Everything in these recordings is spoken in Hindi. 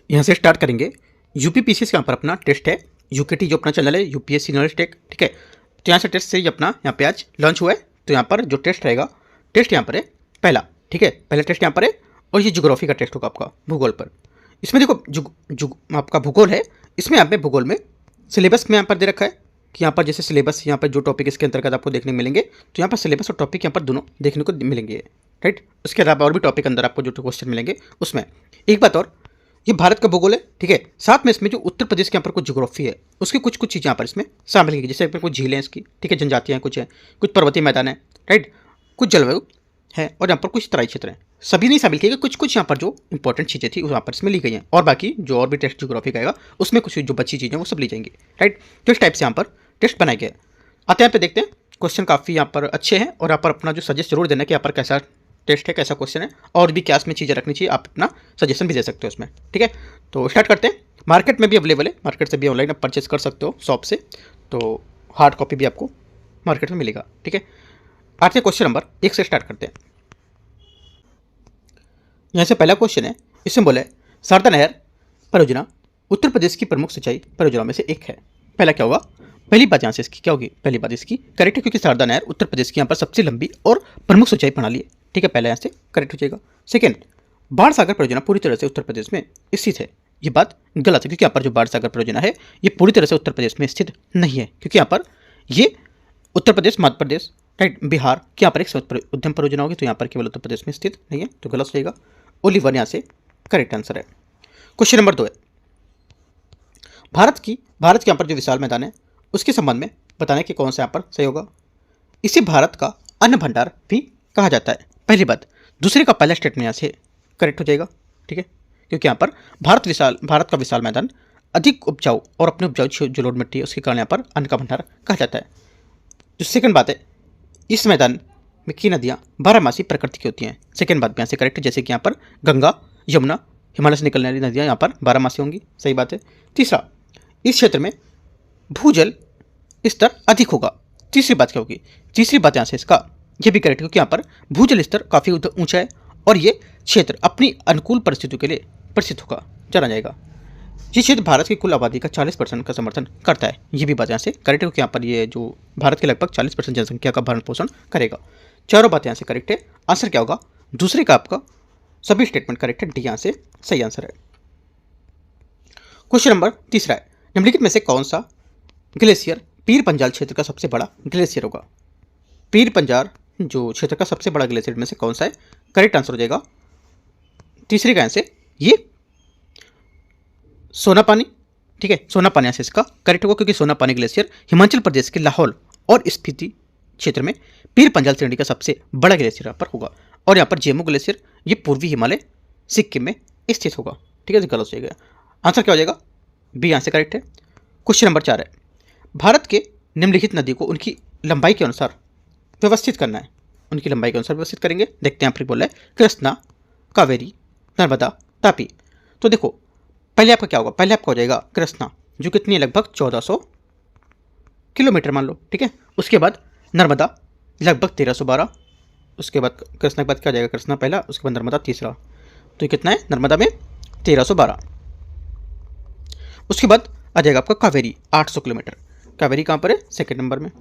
यहाँ से स्टार्ट करेंगे। यूपीपीसीएस का यहाँ पर अपना टेस्ट है, यूकेटी जो अपना चैनल है यूपीएससी नॉलेज टेक, ठीक है। तो यहाँ से टेस्ट से ही अपना यहाँ पे आज लॉन्च हुआ है। तो यहाँ पर जो टेस्ट रहेगा, टेस्ट यहाँ पर है पहला, ठीक है, पहला टेस्ट यहाँ पर है। और ये ज्योग्राफी का टेस्ट होगा आपका भूगोल पर। इसमें देखो जो आपका भूगोल है, इसमें यहाँ पे भूगोल में सिलेबस में यहाँ पर दे रखा है कि यहाँ पर जैसे सिलेबस यहाँ पर जो टॉपिक इसके अंतर्गत आपको देखने को मिलेंगे, तो यहाँ पर सिलेबस और टॉपिक यहाँ पर दोनों देखने को मिलेंगे, राइट। उसके अलावा और भी टॉपिक अंदर आपको जो क्वेश्चन मिलेंगे उसमें। एक बात और, ये भारत का भूगोल है, ठीक है, साथ में इसमें जो उत्तर प्रदेश के यहाँ पर कुछ ज्योग्राफी है उसकी कुछ कुछ चीज़ें यहाँ पर इसमें शामिल की, जैसे कुछ झीलें इसकी, ठीक है, जनजातियाँ कुछ हैं, कुछ पर्वतीय मैदान है, राइट, कुछ जलवायु है, और यहाँ पर कुछ तराई क्षेत्र हैं। सभी नहीं शामिल किए गए, कुछ कुछ यहाँ पर जो इंपॉर्टेंट चीज़ें थी वहाँ पर इसमें ली गई हैं, और बाकी जो और भी टेस्ट ज्योग्राफी का आएगा उसमें कुछ जो बची चीज़ें वो सब ली जाएंगी, राइट। तो इस टाइप से यहाँ पर टेस्ट बनाए गए। आते हैं यहाँ पे देखते हैं, क्वेश्चन काफ़ी यहाँ पर अच्छे हैं, और यहाँ पर अपना जो सजेस्ट जरूर देना कि यहाँ पर कैसा टेस्ट है, कैसा क्वेश्चन है, और भी क्या इसमें चीज़ें रखनी चाहिए, आप अपना सजेशन भी दे सकते हो इसमें, ठीक है। तो स्टार्ट करते हैं। मार्केट में भी अवेलेबल है, मार्केट से भी ऑनलाइन आप परचेज कर सकते हो शॉप से, तो हार्ड कॉपी भी आपको मार्केट में मिलेगा, ठीक है। आते हैं क्वेश्चन नंबर 1 से स्टार्ट करते हैं। यहाँ से पहला क्वेश्चन है, इसमें बोला है शारदा नहर परियोजना उत्तर प्रदेश की प्रमुख सिंचाई परियोजनाओं में से एक है। पहला क्या होगा, पहली बात यहाँ से इसकी क्या होगी, पहली बात इसकी करेक्ट है, क्योंकि शारदा नहर उत्तर प्रदेश की यहाँ पर सबसे लंबी और प्रमुख सिंचाई प्रणाली है, ठीक है, पहला यहाँ से करेक्ट हो जाएगा। सेकेंड, बाढ़ सागर परियोजना पूरी तरह से उत्तर प्रदेश में स्थित है। ये बात गलत है, क्योंकि यहाँ पर जो बाढ़ सागर परियोजना है ये पूरी तरह से उत्तर प्रदेश में स्थित नहीं है, क्योंकि यहाँ पर ये उत्तर प्रदेश, मध्य प्रदेश, राइट, बिहार की यहाँ पर एक उद्यम परियोजना होगी, तो यहाँ पर केवल उत्तर प्रदेश में स्थित नहीं है, तो गलत हो जाएगा। ओनली वन यहाँ से करेक्ट आंसर है। क्वेश्चन नंबर 2 है, भारत के यहाँ पर जो विशाल मैदान है उसके संबंध में बताने कि कौन सा यहाँ पर सही होगा। इसे भारत का अन्न भंडार भी कहा जाता है, पहली बात। दूसरे का पहला स्टेटमेंट यहाँ से करेक्ट हो जाएगा, ठीक है, क्योंकि यहाँ पर भारत का विशाल मैदान अधिक उपजाऊ और अपने उपजाऊ जो लोड मिट्टी है उसके कारण यहाँ पर अन्न का भंडार कहा जाता है। जो सेकंड बात है, इस मैदान में की नदियाँ बारहमासी प्रकृति की होती हैं, सेकंड बात भी यहाँ से करेक्ट है, जैसे कि यहाँ पर गंगा, यमुना, हिमालय से निकलने वाली नदियाँ यहाँ पर बारहमासी होंगी, सही बात है। तीसरा, इस क्षेत्र में भूजल स्तर अधिक होगा, तीसरी बात क्या होगी, तीसरी बात यहाँ से इसका ये भी करेक्ट है, क्योंकि यहाँ पर भूजल स्तर काफ़ी ऊंचा है और ये क्षेत्र अपनी अनुकूल परिस्थितियों के लिए प्रसिद्ध होगा, जाना जाएगा। ये क्षेत्र भारत की कुल आबादी का 40% का समर्थन करता है, ये भी बात यहाँ से करेक्ट है, क्योंकि यहाँ पर ये जो भारत के लगभग 40% जनसंख्या का भरण पोषण करेगा। चारों बातें यहाँ से करेक्ट है। आंसर क्या होगा, दूसरे का आपका सभी स्टेटमेंट करेक्ट है, डी यहाँ से सही आंसर है। क्वेश्चन नंबर 3 है, निम्नलिखित में से कौन सा ग्लेशियर पीर पंजाल क्षेत्र का सबसे बड़ा ग्लेशियर होगा। पीर पंजाल जो क्षेत्र का सबसे बड़ा ग्लेशियर में से कौन सा है, करेक्ट आंसर हो जाएगा तीसरे का आंसर ये सोनापानी, ठीक है, सोनापानी से इसका करेक्ट होगा, क्योंकि सोनापानी ग्लेशियर हिमाचल प्रदेश के लाहौल और स्पीति क्षेत्र में पीर पंजाल श्रेणी का सबसे बड़ा ग्लेशियर यहाँ पर होगा। और यहाँ पर जेमू ग्लेशियर ये पूर्वी हिमालय सिक्किम में स्थित होगा, ठीक है, गलत हो जाएगा। आंसर क्या हो जाएगा, बी यहाँ से करेक्ट है। क्वेश्चन नंबर 4 है, भारत के निम्नलिखित नदी को उनकी लंबाई के अनुसार व्यवस्थित करना है, उनकी लंबाई के अनुसार व्यवस्थित करेंगे। देखते हैं, बोला है कृष्णा, कावेरी, नर्मदा, तापी। तो देखो पहले आपका क्या होगा, पहले आपका हो जाएगा कृष्णा जो कितनी है, लगभग 1400 किलोमीटर मान लो, ठीक है। उसके बाद नर्मदा लगभग 1312, उसके बाद कृष्णा के बाद क्या जाएगा, कृष्णा पहला, उसके बाद नर्मदा तीसरा, तो ये कितना है नर्मदा में 1312। उसके बाद आ जाएगा आपका कावेरी 800 किलोमीटर, कावेरी कहाँ पर है, सेकंड नंबर में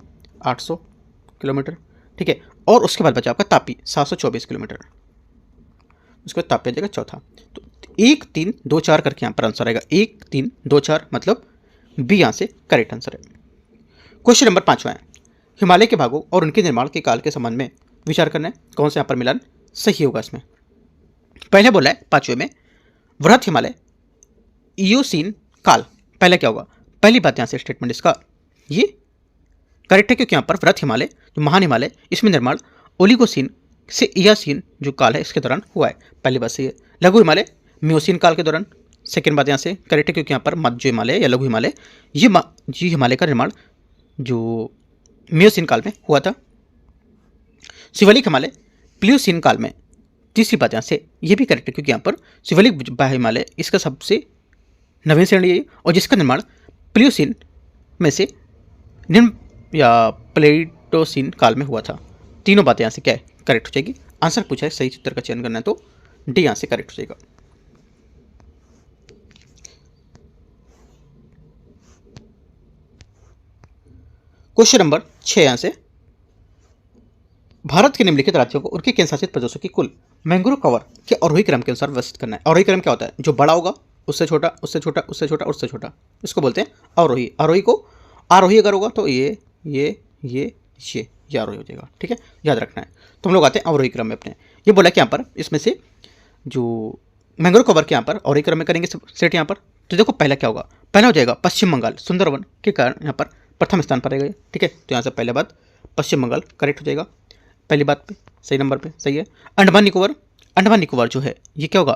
800 किलोमीटर, ठीक है। और उसके बाद बचा आपका तापी 724 किलोमीटर, उसके बाद तापी आ जाएगा चौथा। तो 1 3 2 4 करके यहाँ पर आंसर आएगा, 1 3 2 4 मतलब बी यहाँ से करेक्ट आंसर है। क्वेश्चन नंबर 5 है, हिमालय के भागों और उनके निर्माण के काल के संबंध में विचार करना है, कौन सा यहाँ पर मिलान सही होगा इसमें। पहले बोला है 5वें में वृहत हिमालय इयोसीन काल, पहले क्या होगा, पहली बात यहाँ से स्टेटमेंट इसका ये करेक्ट है, क्योंकि यहाँ पर वृहत हिमालय जो महान हिमालय इसमें निर्माण ओलिगोसीन से इयासीन जो काल है इसके दौरान हुआ है, पहली बात सही है। लघु हिमालय मियोसीन काल के दौरान, सेकेंड बात यहाँ से करेक्ट है, क्योंकि यहाँ पर मध्य हिमालय या लघु हिमालय ये हिमालय का निर्माण जो मियोसीन काल में हुआ था। शिवालिक हिमालय प्लियोसीन काल में, तीसरी बात यहाँ से ये भी करेक्ट है, क्योंकि यहाँ पर शिवालिक हिमालय इसका सबसे नवीन श्रेणी है और जिसका निर्माण प्लियोसीन में से निम्न या प्लेटोसीन काल में हुआ था। तीनों बातें यहाँ से क्या है करेक्ट हो जाएगी। आंसर पूछा है, सही उत्तर का चयन करना है तो डी यहाँ से करेक्ट हो जाएगा। क्वेश्चन नंबर 6 यहाँ से, भारत के निम्नलिखित राज्यों को उनके केंद्र शासित प्रदेशों की कुल मैंग्रोव कवर के आरोही क्रम के अनुसार व्यवस्थित करना है। आरोही क्रम क्या होता है? जो बड़ा होगा उससे छोटा, उससे छोटा, उससे छोटा, उससे छोटा, इसको बोलते हैं आरोही। आरोही को आरोही अगर होगा तो ये आरोही हो जाएगा। ठीक है, याद रखना है। तो हम लोग आते हैं अवरोही क्रम में अपने। ये बोला कि यहाँ पर इसमें से जो मैंग्रोव कवर के यहाँ पर अवरोही क्रम में करेंगे सेट यहाँ पर। तो देखो पहला क्या होगा? पहला हो जाएगा पश्चिम बंगाल सुंदरवन के कारण यहाँ पर प्रथम स्थान पर रहेगा। ठीक है, तो यहाँ से पहले बात पश्चिम बंगाल करेक्ट हो जाएगा, पहली बात पे सही नंबर पे सही है। अंडमान निकोबार, अंडमान निकोबार जो है ये क्या होगा?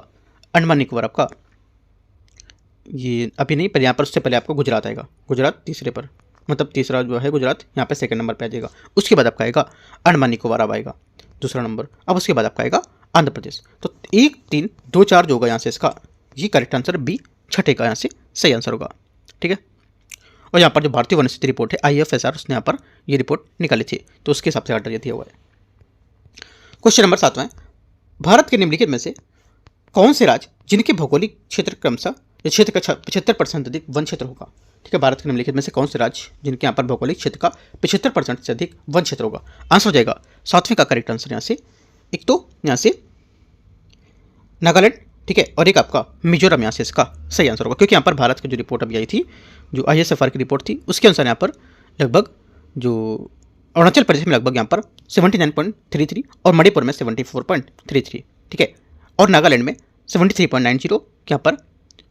अंडमान निकोबार आपका ये अभी नहीं, पहले यहाँ पर उससे पहले आपको गुजरात आएगा। गुजरात तीसरे पर, मतलब तीसरा जो है गुजरात यहाँ पे सेकंड नंबर पे आ जाएगा। उसके बाद आपका आएगा अंडमान निकोबार अब आएगा दूसरा नंबर। अब उसके बाद आपका आएगा आंध्र प्रदेश। तो 1, 3, 2, 4 जो होगा यहाँ से इसका ये करेक्ट आंसर बी छठे का यहाँ से सही आंसर होगा। ठीक है, और यहाँ पर जो भारतीय वन स्थिति रिपोर्ट है IFSR उसने यहाँ पर ये रिपोर्ट निकाली थी, तो उसके हिसाब से ऑर्डर ये दिया हुआ है। क्वेश्चन नंबर 7वां, भारत के निम्नलिखित में से कौन से राज्य जिनके भौगोलिक क्षेत्र क्रमशः क्षेत्र का 75% अधिक वन क्षेत्र होगा? ठीक है, भारत के निम्नलिखित में से कौन से राज्य जिनके यहाँ पर भौगोलिक क्षेत्र का 75% से अधिक वन क्षेत्र होगा? आंसर हो जाएगा 7वें का करेक्ट आंसर यहाँ से। एक तो यहाँ से नागालैंड, ठीक है, और एक आपका मिजोरम यहाँ से इसका सही आंसर होगा, क्योंकि यहाँ पर भारत की जो रिपोर्ट अभी आई थी, जो ISFR की रिपोर्ट थी, उसके अनुसार यहाँ पर लगभग जो अरुणाचल प्रदेश में लगभग यहाँ पर 79.33 और मणिपुर में 74.33, ठीक है, और नागालैंड में 73.90 यहाँ पर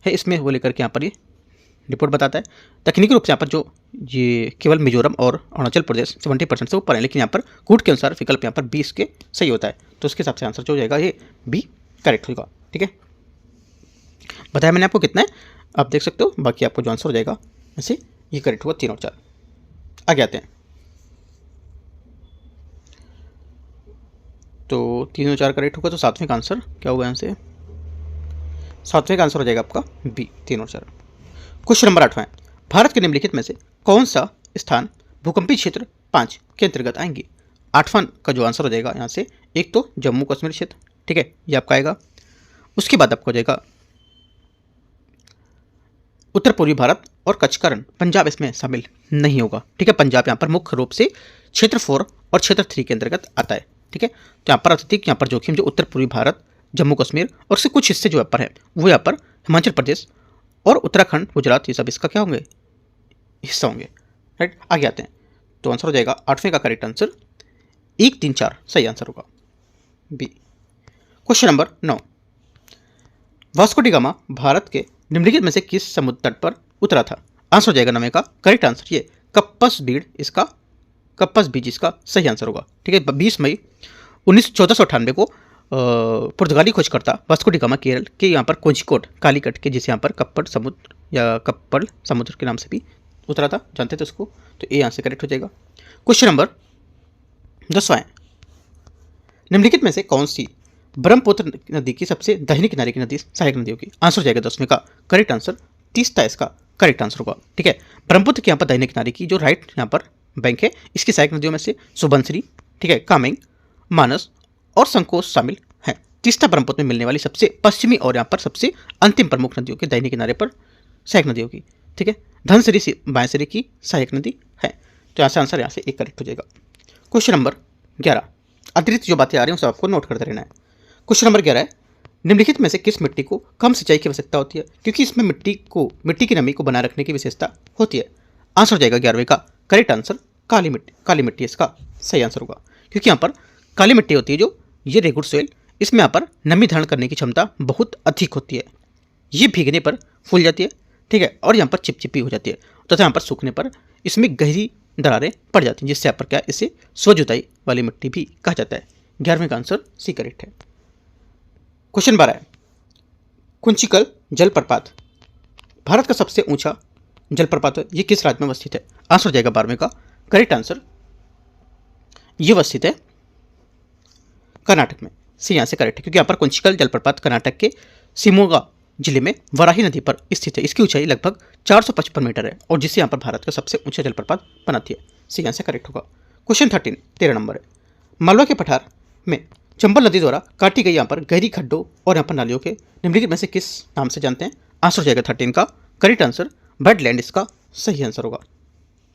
है, इसमें वो लेकर के यहाँ पर ये रिपोर्ट बताता है। तकनीकी रूप से यहाँ पर जो ये केवल मिजोरम और अरुणाचल प्रदेश 70% से ऊपर है, लेकिन यहाँ पर कूट के अनुसार विकल्प यहाँ पर 20 के सही होता है, तो उसके हिसाब से आंसर जो हो जाएगा ये बी करेक्ट होगा। ठीक है, बताया मैंने आपको कितना है, आप देख सकते हो, बाकी आपको जो आंसर हो जाएगा ऐसे ये करेक्ट होगा 3 और 4। आगे आते हैं, तो 3 और 4 करेक्ट होगा, तो 7वें का आंसर क्या होगा? यहाँ से 7वें का आंसर हो जाएगा आपका बी 3 और 4। क्वेश्चन नंबर 8वां, भारत के निम्नलिखित में से कौन सा स्थान भूकंपीय क्षेत्र 5 के अंतर्गत आएंगे? 8वां का जो आंसर हो जाएगा यहाँ से, एक तो जम्मू कश्मीर क्षेत्र, ठीक है, ये आपका आएगा। उसके बाद आपको हो जाएगा उत्तर पूर्वी भारत और कच्छ का रण, पंजाब इसमें शामिल नहीं होगा। ठीक है, पंजाब यहाँ पर मुख्य रूप से क्षेत्र 4 और क्षेत्र 3 के अंतर्गत आता है। ठीक है, तो यहाँ पर अत्यधिक यहाँ पर जोखिम जो उत्तर पूर्वी भारत, जम्मू कश्मीर और से कुछ हिस्से जो यहाँ पर है वो यहाँ पर हिमाचल प्रदेश और उत्तराखंड, गुजरात, ये सब इसका क्या होंगे? हिस्सा होंगे। राइट, आगे आते हैं, तो आंसर हो जाएगा 8वें का करेक्ट आंसर 1, 3, 4 सही आंसर होगा B. Question number 9, Vasco da Gama Bharat के निम्नलिखित में से किस समुद्र तट पर उतरा था? आंसर हो जाएगा 9वें का करेक्ट आंसर ये कप्पस बीच इसका सही आंसर होगा। ठीक है, 20 मई 1498 को पुर्तगाली खोजकर्ता वास्को डी गामा केरल के यहाँ पर कोझिकोड कालीकट के, जिसे यहाँ पर कप्पड़ समुद्र या कप्पड़ समुद्र के नाम से भी उतरा था, जानते थे उसको, तो ए यहाँ से करेक्ट हो जाएगा। क्वेश्चन नंबर 10वां, निम्नलिखित में से कौन सी ब्रह्मपुत्र नदी की सबसे दाहिने किनारे की नदी सहायक नदी होगी? आंसर हो जाएगा 10वें का करेक्ट आंसर 30 इसका करेक्ट आंसर होगा। ठीक है, ब्रह्मपुत्र के यहाँ पर दाहिने किनारे की जो राइट यहाँ पर बैंक है, इसकी सहायक नदियों में से सुबनसिरी, ठीक है, कामेंग, मानस और संकोच शामिल हैं। तीस्ता ब्रह्मपुत्र में मिलने वाली सबसे पश्चिमी और यहाँ पर सबसे अंतिम प्रमुख नदियों के दाहिने किनारे पर सहायक नदी होगी। ठीक है, धनसिरी से बाएंसिरी की सहायक नदी है, तो यहाँ से आंसर यहाँ से एक करेक्ट हो जाएगा। क्वेश्चन नंबर 11, अतिरिक्त जो बातें आ रही हैं उसे आपको नोट करते रहना है। क्वेश्चन नंबर 11 है, निम्नलिखित में से किस मिट्टी को कम सिंचाई की आवश्यकता होती है? क्योंकि इसमें मिट्टी की नमी को बनाए रखने की विशेषता होती है। आंसर हो जाएगा 11वें का करेक्ट आंसर काली मिट्टी इसका सही आंसर होगा, क्योंकि यहाँ पर काली मिट्टी होती है जो ये रेगुड सोइल, इसमें यहाँ पर नमी धारण करने की क्षमता बहुत अधिक होती है, ये भीगने पर फूल जाती है, ठीक है, और यहाँ पर चिपचिपी हो जाती है, तथा यहाँ पर सूखने पर इसमें गहरी दरारें पड़ जाती हैं, जिससे यहाँ पर क्या इसे स्वजुताई वाली मिट्टी भी कहा जाता है। 11वें का आंसर सी करेक्ट है। क्वेश्चन 12 है, कुंचिकल जलप्रपात भारत का सबसे ऊंचा जलप्रपात है, ये किस राज्य में अवस्थित है? आंसर हो जाएगा 12वें का करेक्ट आंसर ये अवस्थित है कर्नाटक में, सी यहाँ से करेक्ट है, क्योंकि यहाँ पर कुंचिकल जलप्रपात कर्नाटक के शिमोगा जिले में वराही नदी पर स्थित है। इसकी ऊंचाई लगभग 455 मीटर है और जिससे यहाँ पर भारत का सबसे ऊंचा जलप्रपात बनाती है, सी यहाँ से करेक्ट होगा। क्वेश्चन 13 नंबर है, मालवा के पठार में चंबल नदी द्वारा काटी गई यहाँ पर गहरी खड्डों और यहाँ पर नालियों के निम्नलिखित में से किस नाम से जानते हैं? आंसर हो जाएगा 13 का करेक्ट आंसर वेटलैंड इसका सही आंसर होगा,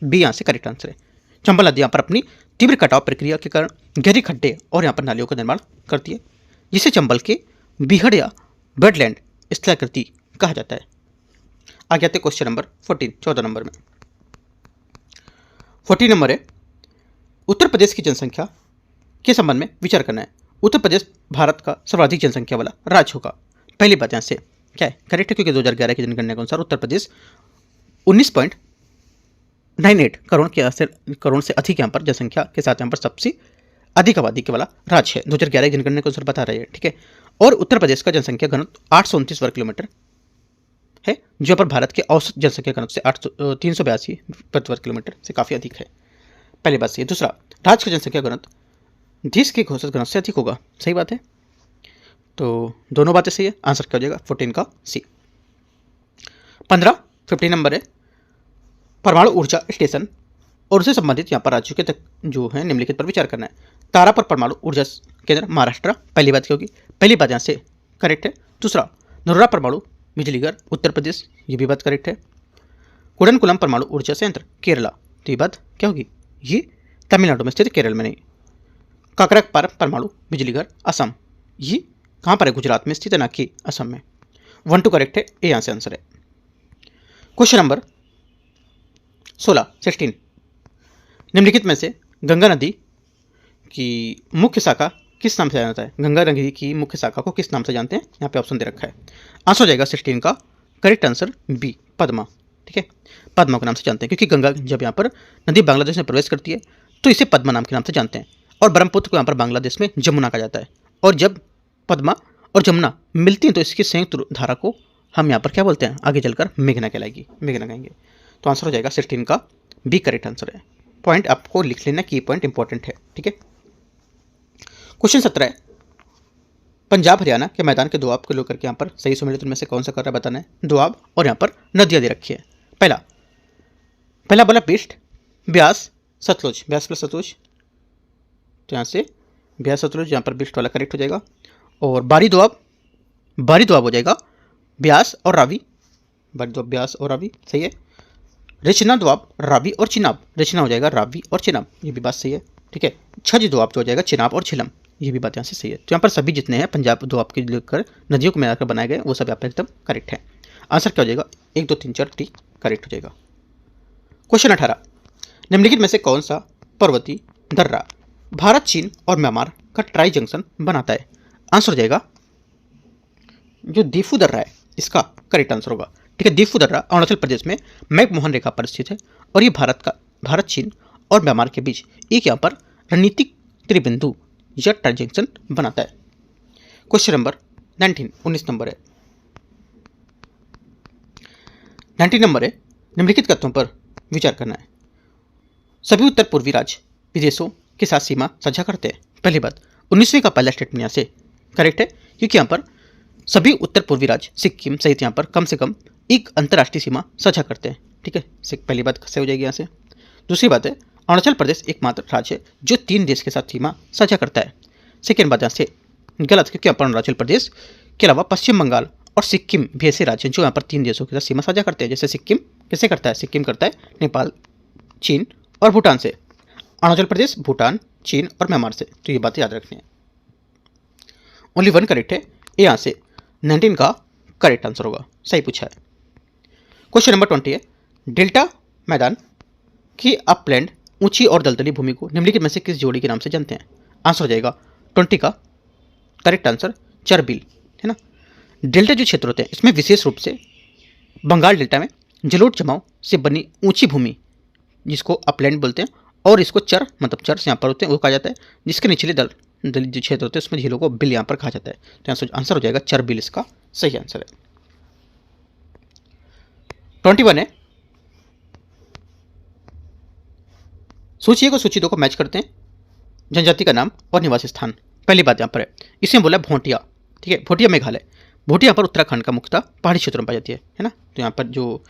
बी यहाँ से करेक्ट आंसर है। चंबल नदी यहाँ पर अपनी तीव्र कटाव प्रक्रिया के कारण गहरे खड्डे और यहाँ पर नालियों का निर्माण करती है, जिसे चंबल के बीहड़ या वेटलैंड स्थलाकृति कहा जाता है। आगे आते क्वेश्चन नंबर 14, 14 नंबर में। 14 नंबर है, उत्तर प्रदेश की जनसंख्या के संबंध में विचार करना है। उत्तर प्रदेश भारत का सर्वाधिक जनसंख्या वाला राज्य होगा। पहली बात यहाँ से क्या है, करेक्ट है, क्योंकि 2011 की जनगणना के अनुसार उत्तर प्रदेश 19.98 करोड़ से अधिक यहाँ पर जनसंख्या के साथ यहाँ पर सबसे अधिक आबादी के वाला राज्य है। 2011 की जनगणना के अनुसार बता रहे हैं, ठीक है। और उत्तर प्रदेश का जनसंख्या घनत्व 829 वर्ग किलोमीटर है, जो पर भारत के औसत जनसंख्या घनत्व से 382 प्रति वर्ग किलोमीटर से काफ़ी अधिक है। पहली बात सही है। दूसरा, राज्य का जनसंख्या घनत्व देश के औसत घनत्व से अधिक होगा। सही बात है, तो दोनों बातें सही है। आंसर क्या हो जाएगा 14 का सी। 15 नंबर है, परमाणु ऊर्जा स्टेशन और उससे संबंधित यहाँ पर राज्यों के तक जो है निम्नलिखित पर विचार करना है। तारापुर परमाणु ऊर्जा केंद्र महाराष्ट्र, पहली बात क्या होगी, पहली बात यहाँ से करेक्ट है। दूसरा, नरोरा परमाणु बिजली घर उत्तर प्रदेश, ये भी बात करेक्ट है। कुडनकुलम परमाणु ऊर्जा संयंत्र केरला, तो ये बात क्या होगी, ये तमिलनाडु में स्थित, केरल में नहीं। काकरापार परमाणु बिजली घर असम, ये कहाँ पर है, गुजरात में स्थित है, ना कि असम में। 1 2 करेक्ट है, ये यहाँ से आंसर है। क्वेश्चन नंबर 16 निम्नलिखित में से गंगा नदी की मुख्य शाखा किस नाम से जाना जाता है। गंगा नदी की मुख्य शाखा को किस नाम से जानते हैं, यहाँ पे ऑप्शन दे रखा है। आंसर हो जाएगा 16 का करेक्ट आंसर बी, पद्मा, ठीक है। पद्मा के नाम से जानते हैं, क्योंकि गंगा जब यहाँ पर नदी बांग्लादेश में प्रवेश करती है तो इसे पद्मा नाम के नाम से जानते हैं। और ब्रह्मपुत्र को यहाँ पर बांग्लादेश में जमुना कहा जाता है। और जब पद्मा और जमुना मिलती हैं तो इसकी संयुक्त धारा को हम यहाँ पर क्या बोलते हैं, आगे चलकर मेघना कहलाएगी, मेघना कहेंगे। तो आंसर हो जाएगा 16 का बी करेक्ट आंसर है। पॉइंट आपको लिख लेना, की पॉइंट इंपॉर्टेंट है, ठीक है। क्वेश्चन 17 है, पंजाब हरियाणा के मैदान के दोआब को लेकर के यहाँ पर सही सम्मिलित इनमें से कौन सा कर रहा है बताना है। दोआब और यहाँ पर नदियाँ दे रखी है। पहला बोला बिस्ट, ब्यास, सतलुज, ब्यास प्लस सतलुज, तो यहाँ से ब्यास सतलुज, यहाँ पर बिस्ट वाला करेक्ट हो जाएगा। और बारी दोआब हो जाएगा ब्यास और रावी, बारी दोआब ब्यास और रावी, सही है। रचना दोआब रावी और चिनाब, रचना हो जाएगा रावी और चिनाब, ये भी बात सही है, ठीक है। छज दोआब तो हो जाएगा चिनाब और झिलम, ये भी बात यहाँ से सही है। तो यहाँ पर सभी जितने हैं पंजाब दोआब के लेकर नदियों को मिलाकर बनाए गए वो सब यहाँ पर एकदम करेक्ट है। आंसर क्या हो जाएगा 1 2 3 4 टी करेक्ट हो जाएगा। क्वेश्चन 18 निम्नलिखित में से कौन सा पर्वतीय दर्रा भारत, चीन और म्यांमार का ट्राई जंक्शन बनाता है। आंसर हो जाएगा जो दीफू दर्रा है, इसका करेक्ट आंसर होगा, ठीक है। दीफू दर्रा अरुणाचल प्रदेश में मैकमोहन रेखा पर स्थित है और ये भारत चीन और म्यांमार के बीच एक यहाँ पर रणनीतिक त्रिबिंदु या ट्राई जंक्शन बनाता है। क्वेश्चन नंबर 19 नंबर है। 19 नंबर है, निम्नलिखित तथ्यों पर विचार करना है। सभी उत्तर पूर्वी राज्य विदेशों के साथ सीमा साझा करते हैं। पहली बात, 19वीं का पहला स्टेटमेंट यहाँ से करेक्ट है, क्योंकि यहाँ पर सभी उत्तर पूर्वी राज्य सिक्किम सहित यहाँ पर कम से कम एक अंतर्राष्ट्रीय सीमा साझा करते हैं, ठीक है। पहली बात सही हो जाएगी यहाँ से। दूसरी बात है, अरुणाचल प्रदेश एकमात्र राज्य है जो 3 देश के साथ सीमा साझा करता है। सेकेंड बात यहाँ से गलत, क्योंकि यहाँ पर अरुणाचल प्रदेश के अलावा पश्चिम बंगाल और सिक्किम भी ऐसे राज्य हैं जो यहाँ पर 3 देशों के साथ सीमा साझा करते हैं। जैसे सिक्किम कैसे करता है, सिक्किम करता है नेपाल, चीन और भूटान से, अरुणाचल प्रदेश भूटान, चीन और म्यांमार से। तो ये बात याद रखनी है। ओनली 1 करेक्ट है, ये यहाँ से 19 का करेक्ट आंसर होगा, सही पूछा है। क्वेश्चन नंबर 20 है, डेल्टा मैदान की अपलैंड ऊंची और दलदली भूमि को निम्नलिखित में से किस जोड़ी के नाम से जानते हैं। आंसर हो जाएगा 20 का करेक्ट आंसर चरबील, है ना। डेल्टा जो क्षेत्र होते हैं इसमें विशेष रूप से बंगाल डेल्टा में जलोढ़ जमाव से बनी ऊंची भूमि जिसको अपलैंड बोलते हैं, और इसको चर मतलब चर्स यहाँ पर होते हैं वो कहा जाता है, जिसके निचले दलित जो क्षेत्र होते हैं उसमें झीलों को बिल यहाँ पर कहा जाता है। तो आंसर हो जाएगा चरबील, इसका सही आंसर है। 21 है, सूची 1 और सूची 2 को मैच करते हैं। जनजाति का नाम और निवासी स्थान। पहली बात यहाँ पर है, इसमें बोला भोटिया, ठीक है। भोटिया मेघालय, भोटिया यहाँ पर उत्तराखंड का मुख्यतः पहाड़ी क्षेत्रों में पाई जाती है ना। तो यहाँ पर जो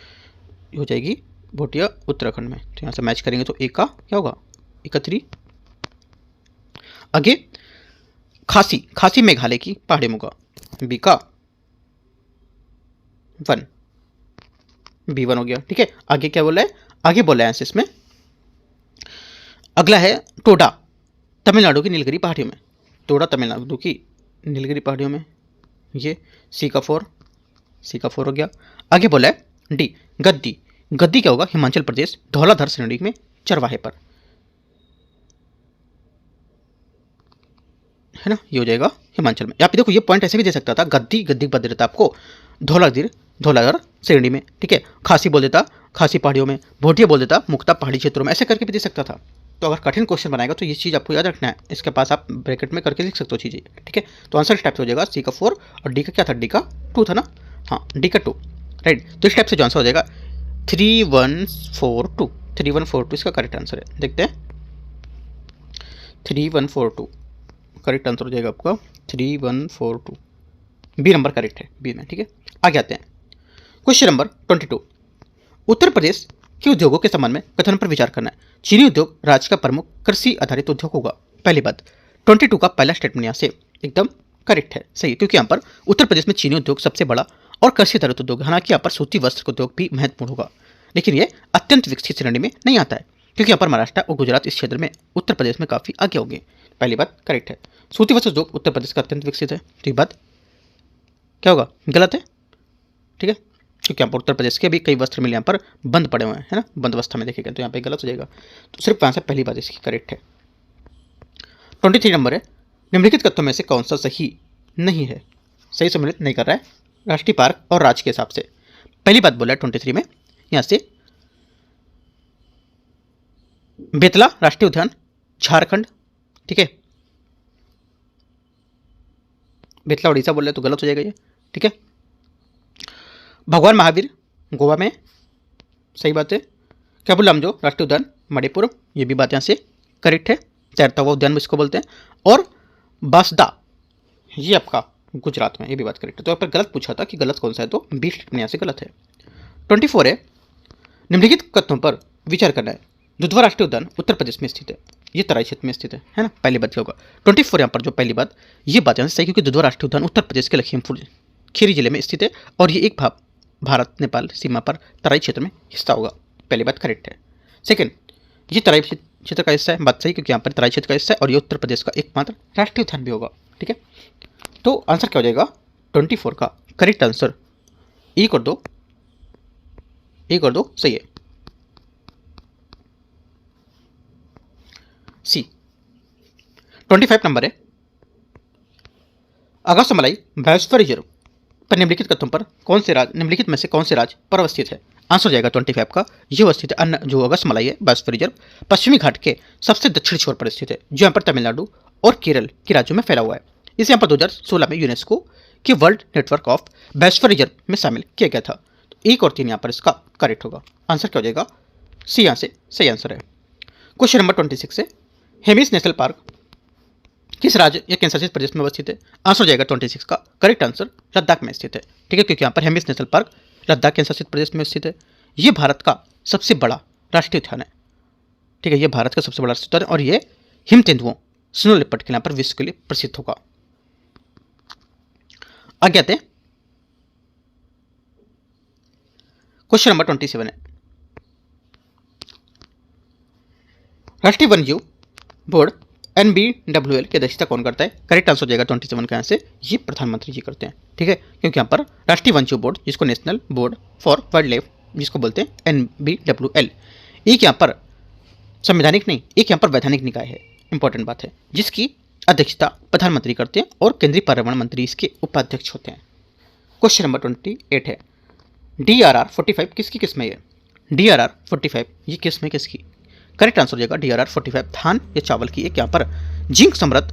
हो जाएगी भोटिया उत्तराखंड में, तो यहाँ से मैच करेंगे तो एक का क्या होगा 31। आगे खासी, खासी मेघालय की पहाड़ी में होगा, बी का 1, B1 हो गया, ठीक है। आगे क्या बोला है, आगे बोला है इसमें अगला है टोडा, तमिलनाडु की नीलगिरी पहाड़ियों में। टोडा तमिलनाडु की नीलगिरी पहाड़ियों में, ये सी का 4 हो गया। आगे बोला है डी गद्दी, गद्दी क्या होगा? हिमाचल प्रदेश धौलाधर श्रेणी में चरवाहे पर, है ना, ये हो जाएगा हिमाचल में। यहाँ पे देखो ये पॉइंट ऐसे भी दे सकता था, गद्दी गद्दी बद देता आपको धौलाधर श्रेणी में, ठीक है। खासी बोल देता खासी पहाड़ियों में, भोटिया बोल देता मुक्ता पहाड़ी क्षेत्रों में, ऐसे करके भी दे सकता था। तो अगर कठिन क्वेश्चन बनाएगा तो ये चीज़ आपको याद रखना है, इसके पास आप ब्रैकेट में करके लिख सकते हो चीज़ें, ठीक है। तो आंसर इस टाइप से हो जाएगा, सी का 4 और डी का क्या था? डी का 2 था ना, हाँ डी का 2, राइट। तो इस टाइप से जो आंसर हो जाएगा 3142 इसका करेक्ट आंसर है। देखते हैं 3142 करेक्ट आंसर हो जाएगा आपका 3142, बी नंबर करेक्ट है, बी में, ठीक है। आगे आते हैं क्वेश्चन नंबर 22, उत्तर प्रदेश के उद्योगों के संबंध में कथन पर विचार करना है। चीनी उद्योग राज्य का प्रमुख कृषि आधारित उद्योग होगा। पहली बात, 22 का पहला स्टेटमेंट यहाँ से एकदम करेक्ट है, सही है, क्योंकि यहाँ पर उत्तर प्रदेश में चीनी उद्योग सबसे बड़ा और कृषि आधारित उद्योग है। हालांकि यहाँ पर सूती वस्त्र उद्योग भी महत्वपूर्ण होगा, लेकिन ये अत्यंत विकसित श्रेणी में नहीं आता है, क्योंकि यहाँ पर महाराष्ट्र और गुजरात इस क्षेत्र में उत्तर प्रदेश में काफ़ी आगे होंगे। पहली बात करेक्ट है, सूती वस्त्र उद्योग उत्तर प्रदेश का अत्यंत विकसित है। तो ये बात क्या होगा? गलत है, ठीक है, क्योंकि यहाँ पर उत्तर प्रदेश के भी कई वस्त्र मिल यहाँ पर बंद पड़े हुए हैं, है ना, बंद अवस्था में देखेगा, तो यहाँ पे गलत हो जाएगा। तो सिर्फ यहाँ से पहली बात इसकी करेक्ट है। 23 नंबर है, निम्नलिखित तथ्यों में से कौन सा सही नहीं है? सही सम्मिलित नहीं कर रहा है राष्ट्रीय पार्क और राज्य के हिसाब से। पहली बात बोला है 23 में यहाँ से बेतला राष्ट्रीय उद्यान झारखंड, ठीक है, बेतला उड़ीसा बोल रहे तो गलत हो जाएगा ये, ठीक है। भगवान महावीर गोवा में, सही बात है। कैबुलमजो राष्ट्रीय उद्यान मणिपुर, ये भी बात यहाँ से करेक्ट है, तैरता हुआ उद्यान इसको बोलते हैं। और बासदा ये आपका गुजरात में, ये भी बात करेक्ट है। तो यहाँ पर गलत पूछा था कि गलत कौन सा है, तो बी स्टेटमेंट यहाँ से गलत है। 24 है, निम्नलिखित कथनों पर विचार करना है। दुधवा राष्ट्रीय उद्यान उत्तर प्रदेश में स्थित है, ये तराई क्षेत्र में स्थित है ना, पहली बात क्या होगा? 24 यहाँ पर जो पहली बात, ये बात यहाँ से सही, क्योंकि दुधवा राष्ट्रीय उद्यान उत्तर प्रदेश के लखीमपुर खीरी जिले में स्थित है और ये एक भारत नेपाल सीमा पर तराई क्षेत्र में हिस्सा होगा, पहली बात करेक्ट है। सेकंड, ये तराई क्षेत्र का हिस्सा है, बात सही, क्योंकि यहाँ पर तराई क्षेत्र का हिस्सा है और ये उत्तर प्रदेश का एकमात्र राष्ट्रीय उद्यान भी होगा, ठीक है। तो आंसर क्या हो जाएगा? 24 का करेक्ट आंसर एक और दो सही है, सी। 25 नंबर है, अगस्त्यमलाई बायोस्फीयर रिजर्व पर निम्नलिखित कथनों पर कौन से राज्य, निम्नलिखित में से कौन से राज्य पर अवस्थित है? आंसर हो जाएगा 25 का, ये अवस्थित है अन्य जो अगस्त्यमलाई है बायोस्फीयर रिजर्व पश्चिमी घाट के सबसे दक्षिणी छोर पर स्थित है, जो यहाँ पर तमिलनाडु और केरल के राज्यों में फैला हुआ है। इसे यहाँ पर 2016 में यूनेस्को के world network of biosphere reserve में शामिल किया गया था। तो 1 और 3 यहाँ पर इसका करेक्ट होगा, आंसर क्या हो जाएगा? सी यहाँ से सही आंसर है। क्वेश्चन नंबर 26 है, हेमिस नेशनल पार्क किस राज्य या केंद्र शासित प्रदेश में अवस्थित है? आंसर हो जाएगा 26 का करेक्ट आंसर लद्दाख में स्थित है, ठीक है, क्योंकि यहाँ पर हेमिस नेशनल पार्क लद्दाख केंद्र शासित प्रदेश में स्थित है। ये भारत का सबसे बड़ा राष्ट्रीय उद्यान है, ठीक है, ये भारत का सबसे बड़ा राष्ट्रीय उद्यान है और ये हिम तेंदुओं स्नो लेपर्ड के यहाँ पर विश्व के लिए प्रसिद्ध होगा। आगे आते हैं क्वेश्चन नंबर 27 है, राष्ट्रीय वन्यजीव बोर्ड NBWL की अध्यक्षता कौन करता है? करेक्ट आंसर हो जाएगा 27 का, यहाँ से ये प्रधानमंत्री जी करते हैं, ठीक है, क्योंकि यहाँ पर राष्ट्रीय वन्यजीव बोर्ड जिसको national board for wild life जिसको बोलते हैं NBWL, एक यहाँ पर संवैधानिक नहीं, एक यहाँ पर वैधानिक निकाय है, इंपॉर्टेंट बात है, जिसकी अध्यक्षता प्रधानमंत्री करते हैं और केंद्रीय पर्यावरण मंत्री इसके उपाध्यक्ष होते हैं। क्वेश्चन नंबर 28 है, DRR 45 किसकी किस्म है? DRR 45 ये किस्म है किसकी? करेक्ट आंसर हो जाएगा DRR 45 धान या चावल की एक यहाँ पर जिंक समृद्ध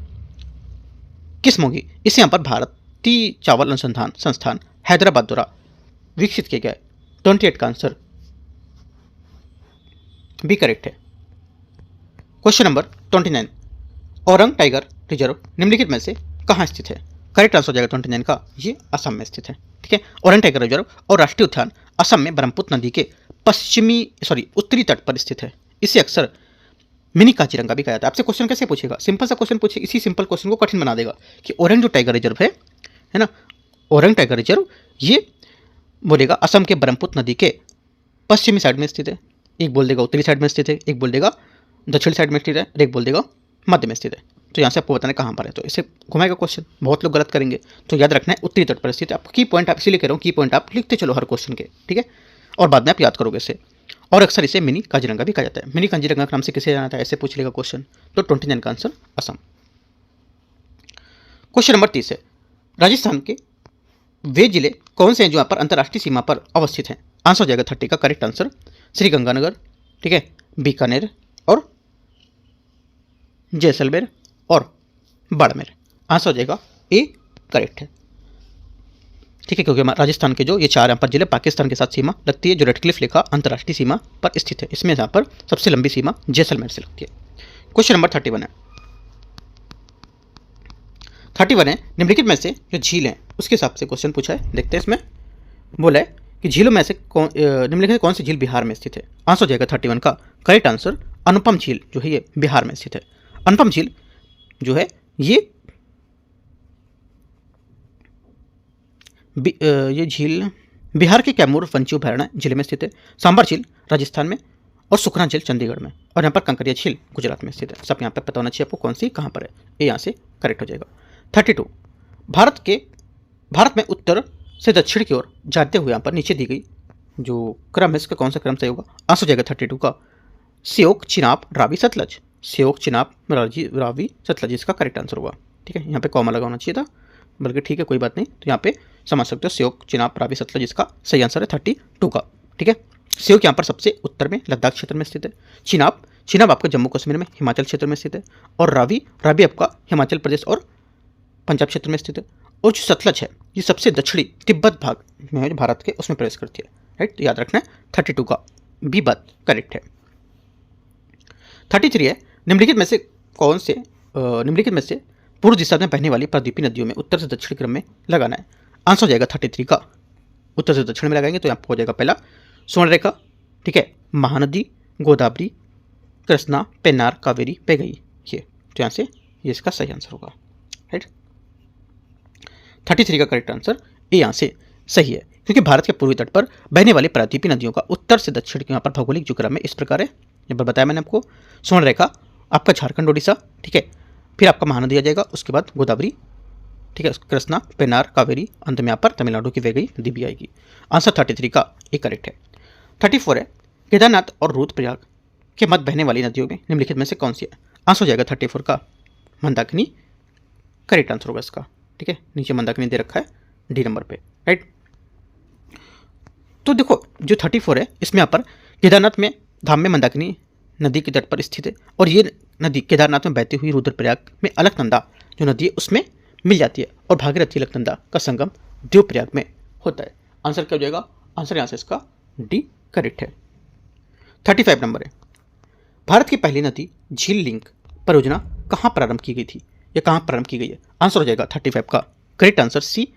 किस्म होगी। इसे यहाँ पर भारतीय चावल अनुसंधान संस्थान हैदराबाद द्वारा विकसित किया गया है। 28 का आंसर भी करेक्ट है। Question number 29, Orang tiger reserve निम्नलिखित में से कहाँ स्थित है? करेक्ट आंसर हो जाएगा 29 का, ये असम में स्थित है, ठीक है। औरंग टाइगर रिजर्व और राष्ट्रीय उद्यान असम में ब्रह्मपुत्र नदी के उत्तरी तट पर स्थित है। इसे अक्सर मिनी काजीरंगा भी कहा जाता है। आपसे क्वेश्चन कैसे पूछेगा? सिंपल सा क्वेश्चन पूछे, इसी सिंपल क्वेश्चन को कठिन बना देगा कि औरंग जो टाइगर रिजर्व है ना, औरंग टाइगर रिजर्व ये बोलेगा असम के ब्रह्मपुत्र नदी के पश्चिमी साइड में स्थित है, एक बोल देगा उत्तरी साइड में स्थित है, एक बोल देगा दक्षिण साइड में स्थित है, और एक बोल देगा मध्य में स्थित है। तो यहाँ से आपको बताना है कहाँ पर है, तो इसे घुमाएगा क्वेश्चन, बहुत लोग गलत करेंगे। तो याद रखना है उत्तरी तट पर स्थित है। आपको की पॉइंट आप इसीलिए कह रहा हूँ, की पॉइंट आप लिखते चलो हर क्वेश्चन के, ठीक है, और बाद में आप याद करोगे इसे। और अक्सर इसे मिनी काजीरंगा भी कहा जाता है। मिनी काजीरंगा के नाम से किसे जाना था, ऐसे पूछ लेगा क्वेश्चन। तो 29 का आंसर असम। क्वेश्चन नंबर 30 है, राजस्थान के वे जिले कौन से हैं जो यहाँ पर अंतर्राष्ट्रीय सीमा पर अवस्थित हैं। आंसर हो जाएगा 30 का करेक्ट आंसर श्रीगंगानगर, ठीक है, बीकानेर और जैसलमेर और बाड़मेर। आंसर हो जाएगा ए करेक्ट है, ठीक है, क्योंकि राजस्थान के जो ये 4 यहाँ पर जिले पाकिस्तान के साथ सीमा लगती है, जो रेडक्लिफ लेखा अंतर्राष्ट्रीय सीमा पर स्थित है। इसमें यहाँ पर सबसे लंबी सीमा जैसलमेर से लगती है। क्वेश्चन नंबर 31 है, 31 है, निम्नलिखित में से जो झील है उसके हिसाब से क्वेश्चन पूछा है। देखते हैं इसमें बोला है कि झीलों में से निम्नलिखित कौन सी झील बिहार में स्थित है। आंसर हो जाएगा 31 का करेक्ट आंसर अनुपम झील जो है ये बिहार में स्थित है। अनुपम झील जो है ये झील बिहार के कैमूर वन्य अभयारण्य जिले में स्थित है। सांबर झील राजस्थान में और सुखना झील चंडीगढ़ में, और यहाँ पर कंकरिया झील गुजरात में स्थित है। सब यहाँ पर पता होना चाहिए आपको कौन सी कहाँ पर है, ये यहाँ से करेक्ट हो जाएगा। 32 भारत में उत्तर से दक्षिण की ओर जाते हुए यहाँ पर नीचे दी गई जो क्रम है इसका कौन सा क्रम सही होगा। आंसर हो जाएगा 32 का श्योक चिनाब रावी सतलज। श्योक चिनाब रावी सतलज इसका करेक्ट आंसर होगा, ठीक है। यहाँ पे कॉमा लगा होना चाहिए था, बल्कि ठीक है कोई बात नहीं, तो यहाँ पे समझ सकते हो श्योक चिनाब रावी सतलज इसका सही आंसर है 32 का, ठीक है। श्योक यहाँ पर सबसे उत्तर में लद्दाख क्षेत्र में स्थित है। चिनाब आपका जम्मू कश्मीर में हिमाचल क्षेत्र में स्थित है, और रावी आपका हिमाचल प्रदेश और पंजाब क्षेत्र में स्थित है। और जो सतलज है ये सबसे दक्षिणी तिब्बत भाग में जो भारत के उसमें प्रवेश करती है, राइट। तो याद रखना है 32 का बी बात करेक्ट है। 33 है, निम्नलिखित में से पूर्व दिशा में बहने वाली प्रायद्वीपीय नदियों में उत्तर से दक्षिण क्रम में लगाना है। आंसर हो जाएगा 33 का उत्तर से दक्षिण में लगाएंगे तो यहाँ हो जाएगा पहला स्वर्णरेखा, ठीक है, महानदी, गोदावरी, कृष्णा, पेन्नार, कावेरी, पेगई, ये तो यहाँ से ये इसका सही आंसर होगा, राइट। 33 का करेक्ट आंसर ये यहाँ से सही है, क्योंकि भारत के पूर्वी तट पर बहने वाली प्रायद्वीपीय नदियों का उत्तर से दक्षिण के यहाँ पर भौगोलिक जो क्रम है इस प्रकार है। यहाँ पर बताया मैंने आपको, स्वर्णरेखा आपका झारखंड ओडिशा, ठीक है, फिर आपका महानदी आ जाएगा, उसके बाद गोदावरी, ठीक है, कृष्णा, पेन्नार, कावेरी, अंत में यहाँ पर तमिलनाडु की वेगई नदी भी आएगी। आंसर 33 का एक करेक्ट है। 34 है, केदारनाथ और रुद्रप्रयाग के मध्य बहने वाली नदियों में निम्नलिखित में से कौन सी है। आंसर हो जाएगा 34 का मंदाकिनी, करेक्ट आंसर होगा इसका, ठीक है। नीचे मंदाकिनी दे रखा है डी नंबर पे, राइट। तो देखो जो 34 है इसमें यहाँ पर केदारनाथ में धाम में मंदाकिनी नदी के तट पर स्थित है, और ये नदी केदारनाथ में बहती हुई रुद्रप्रयाग में अलकनंदा जो नदी है उसमें मिल जाती है, और भागीरथी अलकनंदा का संगम देवप्रयाग में होता है। आंसर क्या हो जाएगा, आंसर यहाँ से इसका डी करेक्ट है। 35 नंबर है, भारत की पहली नदी झील लिंक परियोजना कहाँ प्रारंभ की गई थी या कहाँ प्रारंभ की गई है। आंसर हो जाएगा 35 का correct answer C,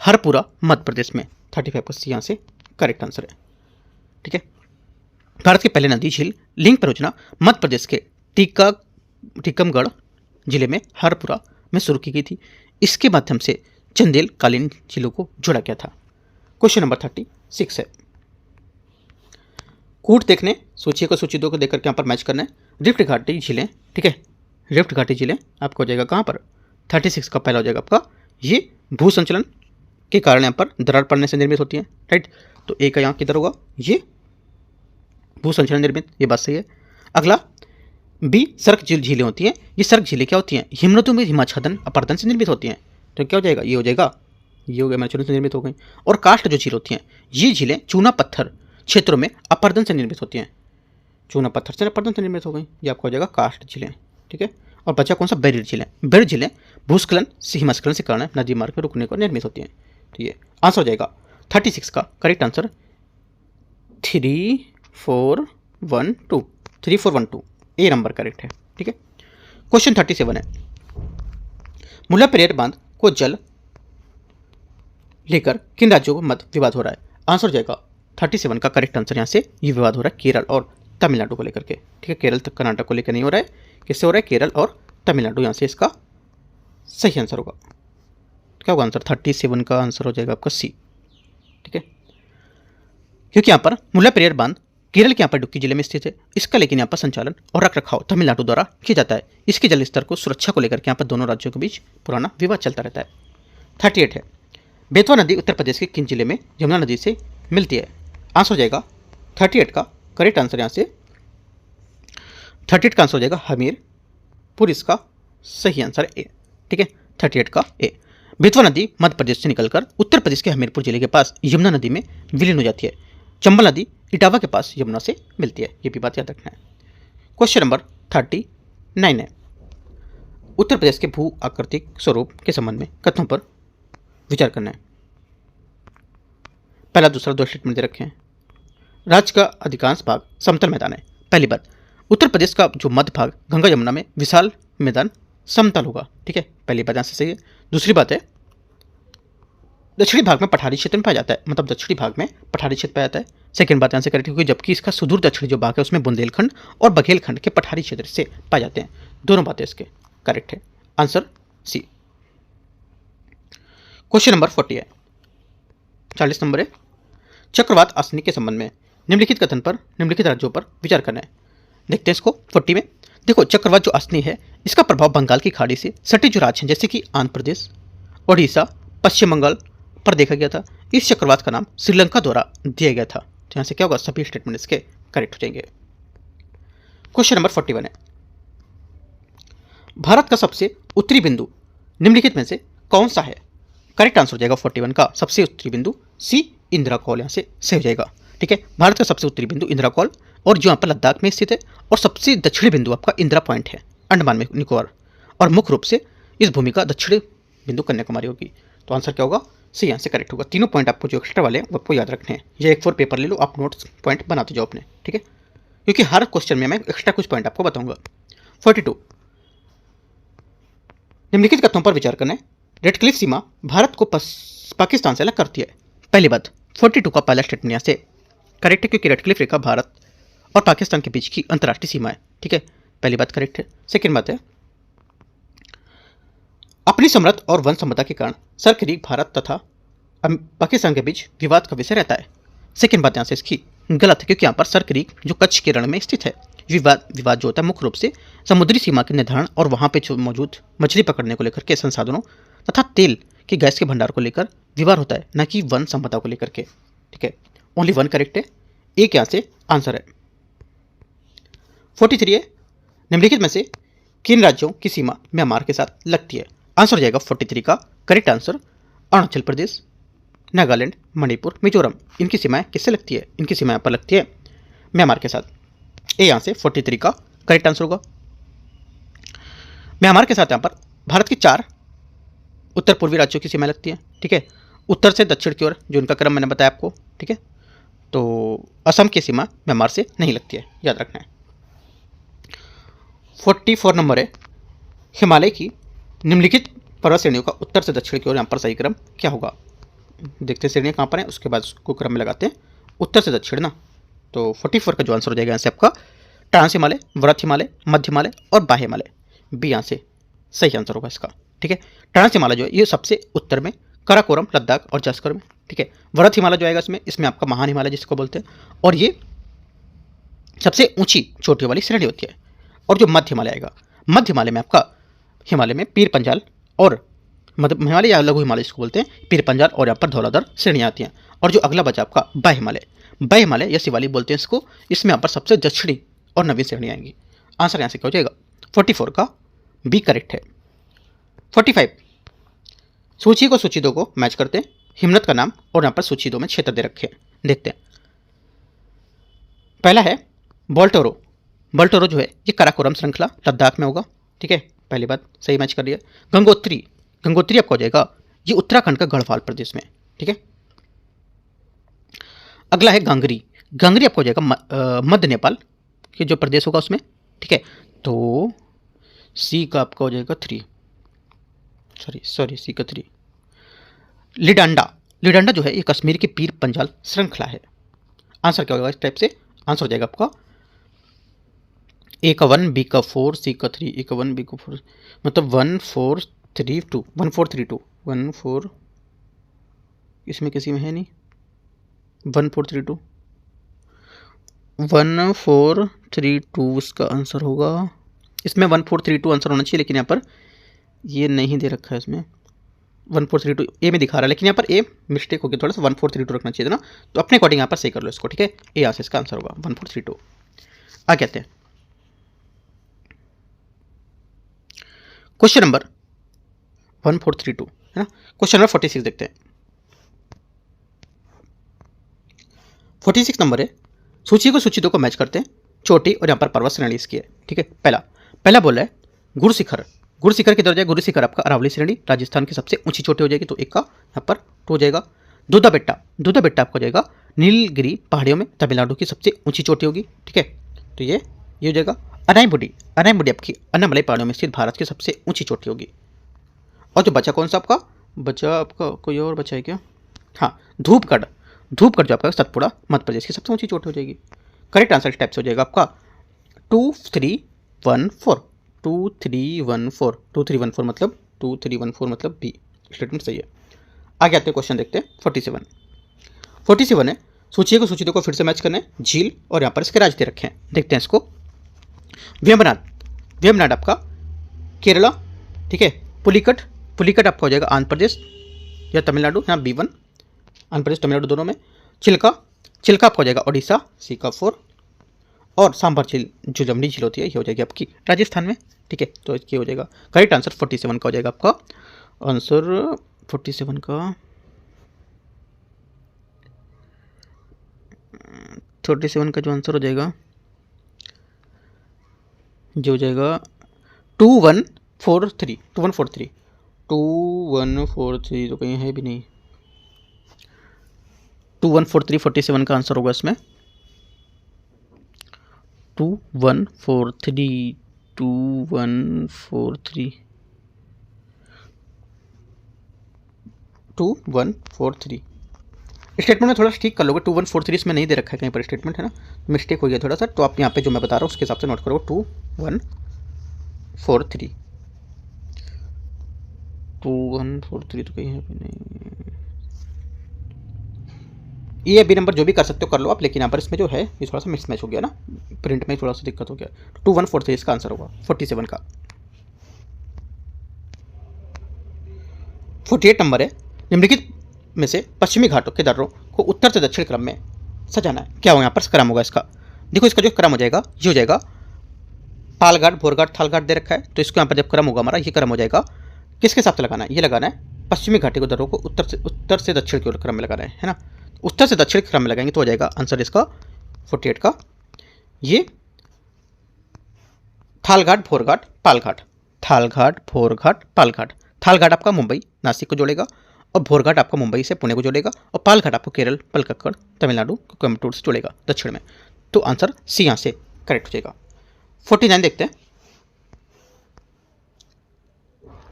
Harpura Madhya Pradesh में। 35 का सी यहाँ से करेक्ट आंसर है, ठीक है। भारत की पहली नदी झील लिंक परियोजना मध्य प्रदेश के टीकमगढ़ जिले में हरपुरा में शुरू की गई थी। इसके माध्यम से चंदेल कालीन झीलों को जोड़ा गया था। क्वेश्चन नंबर 36 है, कूट देखने सूची को सूची 2 को देकर के यहाँ पर मैच करना है। रिफ्ट घाटी झीलें, ठीक है, रिफ्ट घाटी झीलें आपको हो जाएगा कहाँ पर, 36 का पहला हो जाएगा आपका ये भू संचलन के कारण यहाँ पर दरार पड़ने से निर्मित होती है, राइट। तो ए का यहाँ किधर होगा, ये भू संचलन निर्मित, ये बात सही है। अगला बी सर्क झीलें होती हैं। ये सर्क झीलें क्या होती हैं, हिमनदों में हिमाच्छादन अपरदन से निर्मित होती हैं। तो क्या हो जाएगा, ये हो जाएगा, ये हो गया हिमाच्छादन से निर्मित हो गई। और कास्ट जो झील होती हैं ये झीलें चूना पत्थर क्षेत्रों में अपरदन से निर्मित होती हैं। चूना पत्थर से अपरदन से निर्मित हो गई, ये आपको हो जाएगा कास्ट झीलें, ठीक है। और बचा कौन सा, बेरिड झीलें। बेरिड झीलें भूस्खलन से हिमस्खलन से कारण नदी मार्ग में रुकने को निर्मित होती हैं। तो ये आंसर हो जाएगा 36 का करेक्ट आंसर 3412 ए नंबर करेक्ट है, ठीक है। क्वेश्चन 37 है, मुल्ला पेरियार बांध को जल लेकर किन राज्यों को मध्य विवाद हो रहा है। आंसर हो जाएगा 37 का करेक्ट आंसर यहाँ से ये विवाद हो रहा है केरल और तमिलनाडु को लेकर के, ठीक है। केरल तक कर्नाटक को लेकर नहीं हो रहा है, किससे हो रहा है, केरल और तमिलनाडु, यहाँ से इसका सही आंसर होगा। क्या होगा आंसर, 37 का आंसर हो जाएगा आपका सी, ठीक है। क्योंकि यहाँ पर मुल्ला पेरियार बांध केरल के यहाँ पर इडुक्की जिले में स्थित है। इसका लेकिन यहाँ पर संचालन और रख रखाव तमिलनाडु द्वारा किया जाता है। इसके जल स्तर को सुरक्षा को लेकर के यहाँ पर दोनों राज्यों के बीच पुराना विवाद चलता रहता है। 38 है, बेतवा नदी उत्तर प्रदेश के किन जिले में यमुना नदी से मिलती है? आंसर हो जाएगा 38 का करेक्ट आंसर यहाँ से 38 का आंसर हो जाएगा हमीरपुर, इसका सही आंसर ए। ठीक है, 38 का ए। बेतवा नदी मध्य प्रदेश से निकलकर उत्तर प्रदेश के हमीरपुर जिले के पास यमुना नदी में विलीन हो जाती है। चंबल नदी इटावा के पास यमुना से मिलती है, ये भी बात याद रखना है। क्वेश्चन नंबर 39 है, उत्तर प्रदेश के भू आकृतिक स्वरूप के संबंध में कथनों पर विचार करना है। पहला दूसरा दो स्टेटमेंट दे रखे हैं। राज्य का अधिकांश भाग समतल मैदान है। पहली बात, उत्तर प्रदेश का जो मध्य भाग गंगा यमुना में विशाल मैदान समतल होगा। ठीक है, पहली बात यहाँ से सही है। दूसरी बात है, दक्षिणी भाग में पठारी क्षेत्र में पाया जाता है, मतलब दक्षिणी भाग में पठारी क्षेत्र पाया जाता है। सेकंड बात यहाँ से करेक्ट, क्योंकि जबकि इसका सुदूर दक्षिणी जो भाग है उसमें बुंदेलखंड और बघेलखंड के पठारी क्षेत्र से पाए जाते हैं। दोनों बातें इसके करेक्ट है, आंसर सी। क्वेश्चन नंबर 40 है, 40 नंबर है, चक्रवात आसनी के संबंध में निम्नलिखित कथन पर निम्नलिखित राज्यों पर विचार करना है। देखते हैं इसको 40 में। देखो, चक्रवात जो आसनी है इसका प्रभाव बंगाल की खाड़ी से सटे जो राज्य हैं जैसे कि आंध्र प्रदेश, उड़ीसा, पश्चिम बंगाल पर देखा गया था। इस चक्रवात का नाम श्रीलंका द्वारा दिया गया था। तो यहाँ से क्या होगा, सभी स्टेटमेंट इसके करेक्ट हो जाएंगे। क्वेश्चन नंबर 41 है, भारत का सबसे उत्तरी बिंदु निम्नलिखित में से कौन सा है? करेक्ट आंसर हो जाएगा 41 का सबसे उत्तरी बिंदु सी, इंदिरा कॉल यहाँ से सही हो जाएगा। ठीक है, भारत का सबसे उत्तरी बिंदु इंदिरा कॉल और जो यहाँ पर लद्दाख में स्थित है, और सबसे दक्षिणी बिंदु आपका इंदिरा पॉइंट है अंडमान में निकोबार, और मुख्य रूप से इस भूमि का दक्षिणी बिंदु कन्याकुमारी होगी। तो आंसर क्या होगा, सी यहाँ से करेक्ट होगा। तीनों पॉइंट आपको जो एक्स्ट्रा वाले हैं वो आपको याद रखने हैं। ये 1-4 पेपर ले लो, आप नोट्स पॉइंट बनाते जाओ अपने। ठीक है, क्योंकि हर क्वेश्चन में मैं एक्स्ट्रा कुछ पॉइंट आपको बताऊंगा। 42, निम्नलिखित कथनों पर विचार करना है। रेड क्लिफ सीमा भारत को पाकिस्तान से अलग करती है। पहली बात, 42 का पहला स्टेटमेंट यहाँ से करेक्ट है, क्योंकि रेड क्लिफ रेखा भारत और पाकिस्तान के बीच की अंतर्राष्ट्रीय सीमा है। ठीक है, पहली बात करेक्ट है। सेकेंड बात है, अपनी समृद्ध और वन संपदा के कारण सरक्रीक भारत तथा पाकिस्तान के बीच विवाद का विषय रहता है। सेकेंड बात यहाँ से इसकी गलत है, क्योंकि यहाँ पर सरक्रीक जो कच्छ के रण में स्थित है, विवाद जो होता है मुख्य रूप से समुद्री सीमा के निर्धारण और वहाँ पे जो मौजूद मछली पकड़ने को लेकर के संसाधनों तथा तेल के गैस के भंडार को लेकर विवाद होता है, न कि वन संपदा को लेकर के। ठीक है, ओनली वन करेक्ट है, एक यहाँ से आंसर है। 43 है, निम्नलिखित में से किन राज्यों की सीमा म्यांमार के साथ लगती है? आंसर हो जाएगा 43 का करेक्ट आंसर अरुणाचल प्रदेश, नागालैंड, मणिपुर, मिजोरम। इनकी सीमाएं किससे लगती है? इनकी सीमाएं पर लगती है म्यांमार के साथ। ए यहाँ से 43 का करेक्ट आंसर होगा। म्यांमार के साथ यहाँ पर भारत की 4 उत्तर पूर्वी राज्यों की सीमाएं लगती है। ठीक है, उत्तर से दक्षिण की ओर जो इनका क्रम मैंने बताया आपको। ठीक है, तो असम की सीमा म्यांमार से नहीं लगती है, याद रखना है। 44 नंबर है, हिमालय की निम्नलिखित पर्वत श्रेणियों का उत्तर से दक्षिण की ओर यहाँ पर सही क्रम क्या होगा? देखते हैं श्रेणियाँ कहाँ पर हैं, उसके बाद उसको क्रम में लगाते हैं उत्तर से दक्षिण ना। तो 44 का जो आंसर हो जाएगा यहाँ से आपका ट्रांस हिमालय, वृत्त हिमालय, मध्य हिमालय और बाह्य हिमालय। बी यहाँ से सही आंसर होगा इसका। ठीक है, ट्रांस हिमालय जो है ये सबसे उत्तर में काराकोरम, लद्दाख और जस्कर में। ठीक है, वृत्त हिमालय जो आएगा इसमें आपका महान हिमालय जिसको बोलते हैं, और ये सबसे ऊंची चोटियों वाली श्रेणी होती है। और जो मध्य हिमालय आएगा, मध्य हिमालय में आपका हिमालय में पीर पंजाल और मध्य हिमालय या लघु हिमालय जिसको बोलते हैं, पीर पंजाल और यहाँ पर धौलाधर श्रेणियाँ आती हैं। और जो अगला बचा आपका बाह्य हिमालय या शिवालिक बोलते हैं इसको, इसमें यहाँ पर सबसे दक्षिणी और नवीन श्रेणी आएंगी। आंसर यहाँ से क्या हो जाएगा? 44 का बी करेक्ट है। 45, सूची को सूची 2 को मैच करते हैं। हिमनद का नाम और यहाँ पर सूची 2 में क्षेत्र दे रखे हैं, देखते हैं। पहला है बोल्टोरो। बोल्टोरो जो है ये काराकोरम श्रृंखला लद्दाख में होगा। ठीक है, पहली बात सही मैच कर लिया। गंगोत्री आपका हो जाएगा ये उत्तराखंड का गढ़वाल प्रदेश में। ठीक है, अगला है गांगरी आपका हो जाएगा मध्य नेपाल के जो प्रदेश होगा उसमें। ठीक है, तो सी का आपका हो जाएगा 3, सी का 3। लिडांडा जो है ये कश्मीर के पीर पंजाल श्रृंखला है। आंसर क्या होगा इस टाइप से? आंसर हो जाएगा आपका ए का 1, बी का 4, सी का 3, ए का 1, बी का 4, मतलब 1432 14, इसमें किसी में है नहीं 1432 1432 इसका आंसर होगा। इसमें 1432 आंसर होना चाहिए, लेकिन यहाँ पर ये नहीं दे रखा है। इसमें 1432 ए में दिखा रहा है, लेकिन यहाँ पर ए मिस्टेक हो गया, थोड़ा सा 1432 रखना चाहिए था ना। तो अपने अकॉर्डिंग यहाँ पर सही कर लो इसको, ठीक है। ए यहाँ से इसका आंसर होगा 1432। आगे आते हैं क्वेश्चन नंबर 1432, है ना। क्वेश्चन नंबर 46 देखते हैं। 46 नंबर है, सूची को सूची 2 को मैच करते हैं। चोटी और यहाँ पर पर्वत श्रेणी इसकी है, ठीक है। पहला बोला है गुरु शिखर। गुरु शिखर किधर जाएगा? गुरु शिखर आपका अरावली श्रेणी राजस्थान की सबसे ऊंची चोटी हो जाएगी, तो एक का यहाँ पर 2 हो जाएगा। दूधा बेट्टा आपका हो जाएगा नीलगिरी पहाड़ियों में तमिलनाडु की सबसे ऊंची चोटी होगी, ठीक है। तो ये हो जाएगा। अनाईमुडी आपकी अन्नामलाई पहाड़ियों में स्थित भारत की सबसे ऊंची चोटी होगी। और जो बचा कौन सा आपका कोई और बचा है क्या? हाँ, धूपगढ़ जो आपका सतपुड़ा मध्य प्रदेश की सबसे ऊंची चोटी हो जाएगी। करेक्ट आंसर टाइप से हो जाएगा आपका 2314 2314 मतलब 2314 मतलब बी स्टेटमेंट सही है। आगे आते हैं, क्वेश्चन देखते हैं 47 है, सूची को सूची 2 को फिर से मैच करने। झील और यहाँ पर इसके राज्य दे रखे हैं, देखते हैं इसको। वेम्बनाड आपका केरला, ठीक है। पुलिकट आपका हो जाएगा आंध्र प्रदेश या तमिलनाडु, यहाँ B1 आंध्र प्रदेश तमिलनाडु दोनों में। चिल्का आपका हो जाएगा उड़ीसा, C का 4। और सांभर झील जो जमनी झील होती है ये हो जाएगी आपकी राजस्थान में, ठीक है। तो ये हो जाएगा करेक्ट आंसर 47 का हो जाएगा आपका आंसर। 47 का 37 का जो आंसर हो जाएगा जो हो जाएगा 2143 तो कहीं है भी नहीं। 2143 47 का आंसर होगा इसमें। 2143 स्टेटमेंट में थोड़ा ठीक कर लोगे। 2143 इसमें नहीं दे रखा है कहीं पर स्टेटमेंट, है ना, मिस्टेक हो गया थोड़ा सा। तो आप यहाँ पे जो मैं बता रहा हूँ उसके हिसाब से नोट करोगे। 2143 तो कहीं है भी नहीं। ये बी नंबर जो भी कर सकते हो कर लो आप, लेकिन यहाँ पर इसमें जो है ये थोड़ा सा मिसमैच हो गया ना, प्रिंट में थोड़ा सा दिक्कत हो गया। 2143 इसका आंसर होगा 47 का। 48 नंबर है, निम्नलिखित में से पश्चिमी घाटों के दर्रों को उत्तर से दक्षिण क्रम में सजाना है। क्या हो यहाँ पर क्रम होगा इसका? देखो इसका जो क्रम हो जाएगा ये हो जाएगा पालघाट, भोरघाट, थालघाट दे रखा है। तो इसको यहाँ पर जब क्रम होगा हमारा, ये क्रम हो जाएगा किसके हिसाब से लगाना है? ये लगाना है पश्चिमी घाटी को दर्रों को उत्तर से दक्षिण की ओर क्रम में लगाना है ना। उत्तर से दक्षिण क्रम में लगाएंगे तो हो जाएगा आंसर इसका 48 का ये थालघाट, भोरघाट, पालघाट। थालघाट आपका मुंबई नासिक को जोड़ेगा, और भोरघाट आपका मुंबई से पुणे को जोड़ेगा, और पालघाट आपको केरल पलक्कड़ तमिलनाडु कोयम्बटूर से जोड़ेगा दक्षिण में। तो आंसर सी यहाँ से करेक्ट हो जाएगा। 49 देखते हैं।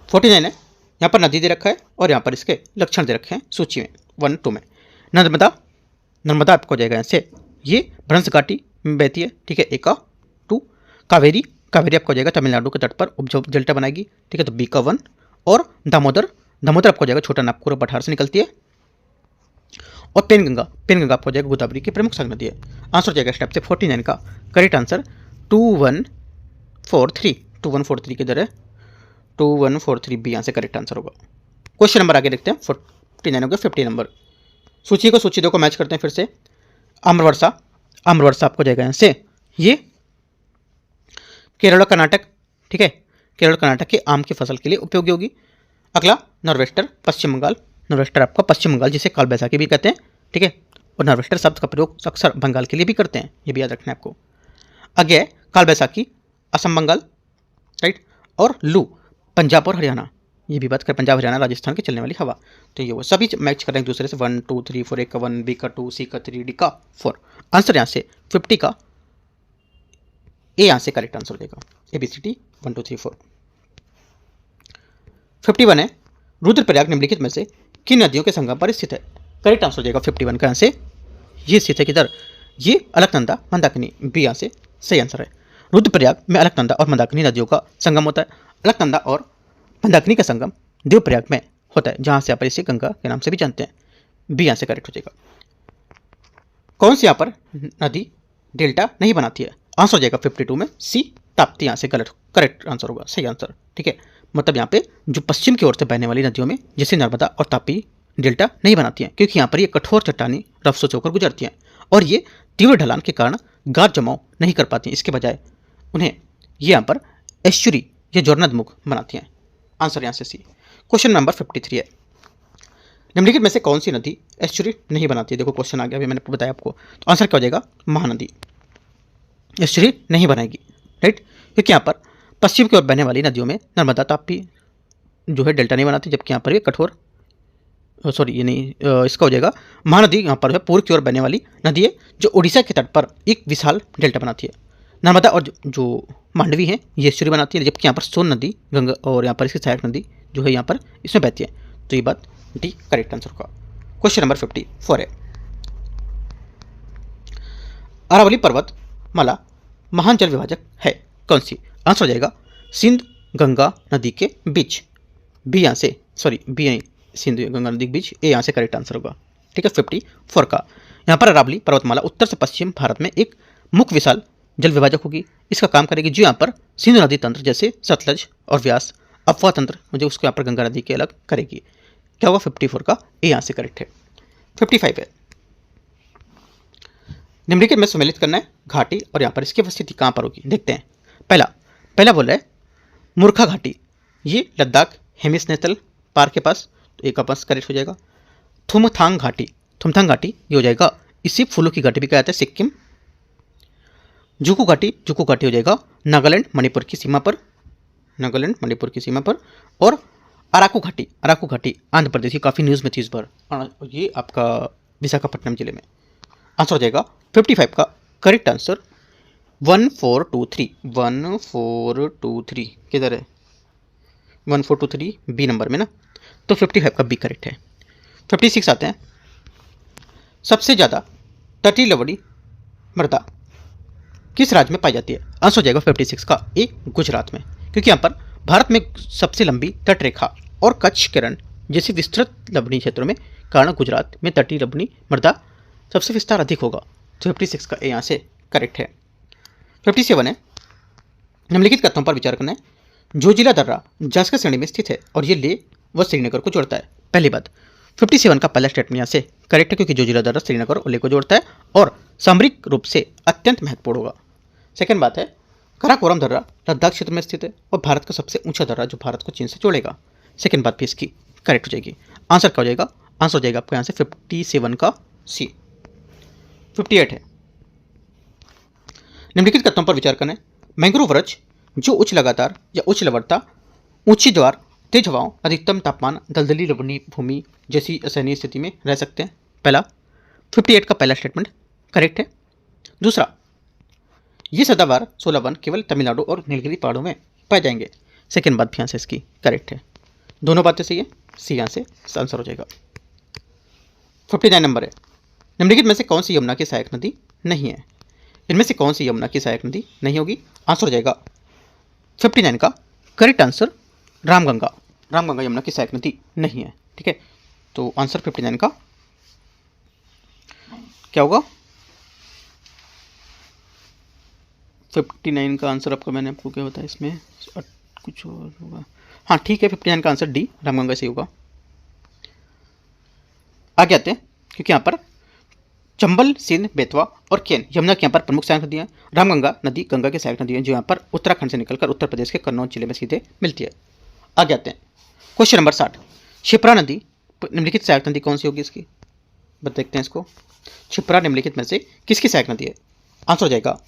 49 है, यहाँ पर नदी दे रखा है और यहाँ पर इसके लक्षण दे रखे हैं सूची में 1 2 में। नर्मदा आपको हो जाएगा यहाँ से, ये भ्रंश घाटी में बहती है, ठीक है, ए का 2। कावेरी आपको हो जाएगा तमिलनाडु के तट पर उपजाऊ डेल्टा बनाएगी, ठीक है, तो बी का 1। और दामोदर आपको हो जाएगा छोटा नागपुर और पठार से निकलती है। और पेनगंगा आपको हो जाएगा गोदावरी की प्रमुख संग नदी है। आंसर हो जाएगा स्टेप से 49 का करेक्ट आंसर 2143 किधर है? 2143 बी यहाँ से करेक्ट आंसर होगा। क्वेश्चन नंबर आगे देखते हैं 49 हो गया। 50 नंबर, सूची को सूची 2 को मैच करते हैं फिर से। आम्रवर्षा आपको जाएगा यहाँ से, ये केरल और कर्नाटक, ठीक है, केरल और कर्नाटक के आम की फसल के लिए उपयोगी होगी। अगला नॉर्वेस्टर पश्चिम बंगाल, नॉर्वेस्टर आपका पश्चिम बंगाल जिसे काल बैसाखी भी कहते हैं, ठीक है, और नॉर्वेस्टर शब्द का प्रयोग अक्सर बंगाल के लिए भी करते हैं, ये भी याद रखना है आपको। आगे है काल बैसाखी असम बंगाल, राइट, और लू पंजाब और हरियाणा, ये भी बात कर पंजाब हरियाणा राजस्थान की चलने वाली हवा। तो ये वो सभी मैच कर रहे हैं एक दूसरे से 1 2 3 4, ए का 1, बी का 2, सी का 3, डी का 4। आंसर यहाँ से 50 का ए यहाँ से करेक्ट आंसर हो जाएगा। ABCD 1 2 3 4। 51 है, रुद्रप्रयाग निम्नलिखित में से किन नदियों के संगम पर स्थित है? करेक्ट आंसर हो जाएगा 51 का यहाँ से, ये स्थित है किधर? ये अलकनंदा मंदाकिनी, बी यहाँ से सही आंसर है। रुद्रप्रयाग में अलकनंदा और मंदाकिनी नदियों का संगम होता है। अलकनंदा और मंदाकिनी का संगम देवप्रयाग में होता है, जहाँ से आप इसे गंगा के नाम से भी जानते हैं, बी यहाँ से करेक्ट हो जाएगा। कौन सी यहाँ पर नदी डेल्टा नहीं बनाती है। आंसर हो जाएगा 52 में सी ताप्ती, यहाँ से गलत, करेक्ट आंसर होगा, सही आंसर। ठीक है, मतलब यहाँ पे जो पश्चिम की ओर से बहने वाली नदियों में जैसे नर्मदा और तापी डेल्टा नहीं बनाती हैं, क्योंकि यहाँ पर ये कठोर चट्टानी रफ्सों से होकर गुजरती हैं और ये तीव्र ढलान के कारण गाद जमाव नहीं कर पाती हैं। इसके बजाय उन्हें ये यहाँ पर एस्चुरी या जोरनदमुख बनाती हैं। आंसर यहाँ से सी। क्वेश्चन नंबर 53 है, निम्नलिखित में से कौन सी नदी एस्चुरी नहीं बनाती है? देखो क्वेश्चन आ गया, अभी मैंने बताया आपको, तो आंसर क्या हो जाएगा? महानदी एस्चुरी नहीं बनाएगी, राइट, क्योंकि यहाँ पर पश्चिम की ओर बहने वाली नदियों में नर्मदा तापी जो है डेल्टा नहीं बनाती, जबकि यहाँ पर ये कठोर, सॉरी ये नहीं, इसका हो जाएगा महानदी यहाँ पर है पूर्व की ओर बहने वाली नदी है जो उड़ीसा के तट पर एक विशाल डेल्टा बनाती है। नर्मदा और जो मांडवी है ये एस्चुरी बनाती है, जबकि यहाँ पर सोन नदी, गंगा और यहाँ पर इसकी सहायक नदी जो है यहाँ पर इसमें बहती है। तो ये बात डी करेक्ट आंसर होगा। क्वेश्चन नंबर 54 है, अरावली पर्वत माला महान जल विभाजक है कौन सी? आंसर हो जाएगा सिंध गंगा नदी के बीच, बी यहाँ से, सॉरी बी नहीं, सिंधु गंगा नदी के बीच, ए यहाँ से करेक्ट आंसर होगा। ठीक है, 54 का यहाँ पर अरावली पर्वतमाला उत्तर से पश्चिम भारत में एक मुख्य विशाल जल विभाजक होगी। इसका काम करेगी जो यहाँ पर सिंधु नदी तंत्र जैसे सतलज और व्यास अफवाह तंत्र मुझे उसको यहाँ पर गंगा नदी के अलग करेगी। क्या होगा? 54 का ए यहाँ से करेक्ट है। 55 है, निम्नलिखित में सम्मिलित करना है घाटी और यहाँ पर इसकी उपस्थिति कहाँ पर होगी? देखते हैं। पहला बोल रहा है मूर्खा घाटी, ये लद्दाख हेमिस नेशनल पार्क के पास, तो एक पास करेक्ट हो जाएगा। थुमथांग घाटी ये हो जाएगा, इसी फूलों की घाटी भी कहा जाता है, सिक्किम। जुकू घाटी हो जाएगा नागालैंड मणिपुर की सीमा पर, और अराकू घाटी आंध्र प्रदेश की, काफ़ी न्यूज़ में थी इस बार, ये आपका विशाखापट्टनम जिले में। आंसर हो जाएगा 55 का करेक्ट आंसर 1423 किधर है? 1423 बी नंबर में ना, तो 55 का बी करेक्ट है। 56 आते हैं, सबसे ज़्यादा तटीय लवणी मृदा किस राज्य में पाई जाती है? आंसर हो जाएगा 56 का ए गुजरात में, क्योंकि यहाँ पर भारत में सबसे लंबी तटरेखा और कच्छ किरण जैसी विस्तृत लवणीय क्षेत्रों में कारण गुजरात में तटीय लवणी मृदा सबसे विस्तार अधिक होगा। तो 56 का ए यहाँ से करेक्ट है। 57 है, निम्नलिखित कथनों पर विचार करना है। जोजिला दर्रा जास्कर श्रेणी में स्थित है और ये लेह व श्रीनगर को जोड़ता है। पहली बात, 57 का पहला स्टेटमेंट यहाँ से करेक्ट है, क्योंकि जोजिला दर्रा श्रीनगर और लेह को जोड़ता है और सामरिक रूप से अत्यंत महत्वपूर्ण होगा। सेकंड बात है, काराकोरम दर्रा लद्दाख क्षेत्र में स्थित है और भारत का सबसे ऊंचा दर्रा जो भारत को चीन से जोड़ेगा। सेकंड बात भी इसकी करेक्ट हो जाएगी। आंसर क्या हो जाएगा? आंसर हो जाएगा आपको यहाँ से 57 का सी। 58 है, निम्नलिखित कथनों पर विचार करना है। मैंग्रोव वृक्ष जो उच्च लगातार या उच्च लवणता, ऊंची ज्वार, तेज हवाओं, अधिकतम तापमान, दलदली लवणीय भूमि जैसी असहनीय स्थिति में रह सकते हैं। पहला 58 का पहला स्टेटमेंट करेक्ट है। दूसरा, ये सदाबहार 16 वन केवल तमिलनाडु और नीलगिरी पहाड़ों में पाए जाएंगे। सेकेंड बात भी यहाँ से इसकी करेक्ट है, दोनों बातें सही है, सी यहाँ से आंसर हो जाएगा। 59 नंबर है, निम्नलिखित में से कौन सी यमुना की सहायक नदी नहीं है? इनमें से कौन सी यमुना की सहायक नदी नहीं होगी? आंसर हो जाएगा 59 का करेक्ट आंसर रामगंगा यमुना की सहायक नदी नहीं है। ठीक है, तो आंसर 59 का क्या होगा? 59 का आंसर आपका मैंने आपको क्या बताया, इसमें कुछ और होगा। हाँ ठीक है, 59 का आंसर डी रामगंगा से होगा। आगे आते हैं, क्योंकि यहाँ पर चंबल, सिंध, बेतवा और केन यमुना की यहाँ पर प्रमुख सहायक नदियाँ हैं। रामगंगा नदी गंगा की सहायक नदी है जो यहाँ पर उत्तराखंड से निकलकर उत्तर प्रदेश के कन्नौज जिले में सीधे मिलती है। आगे आते हैं, क्वेश्चन नंबर 60, क्षिप्रा नदी निम्नलिखित सहायक नदी कौन सी होगी इसकी? देखते हैं इसको। क्षिप्रा निम्नलिखित में से किसकी सहायक नदी है? आंसर हो जाएगा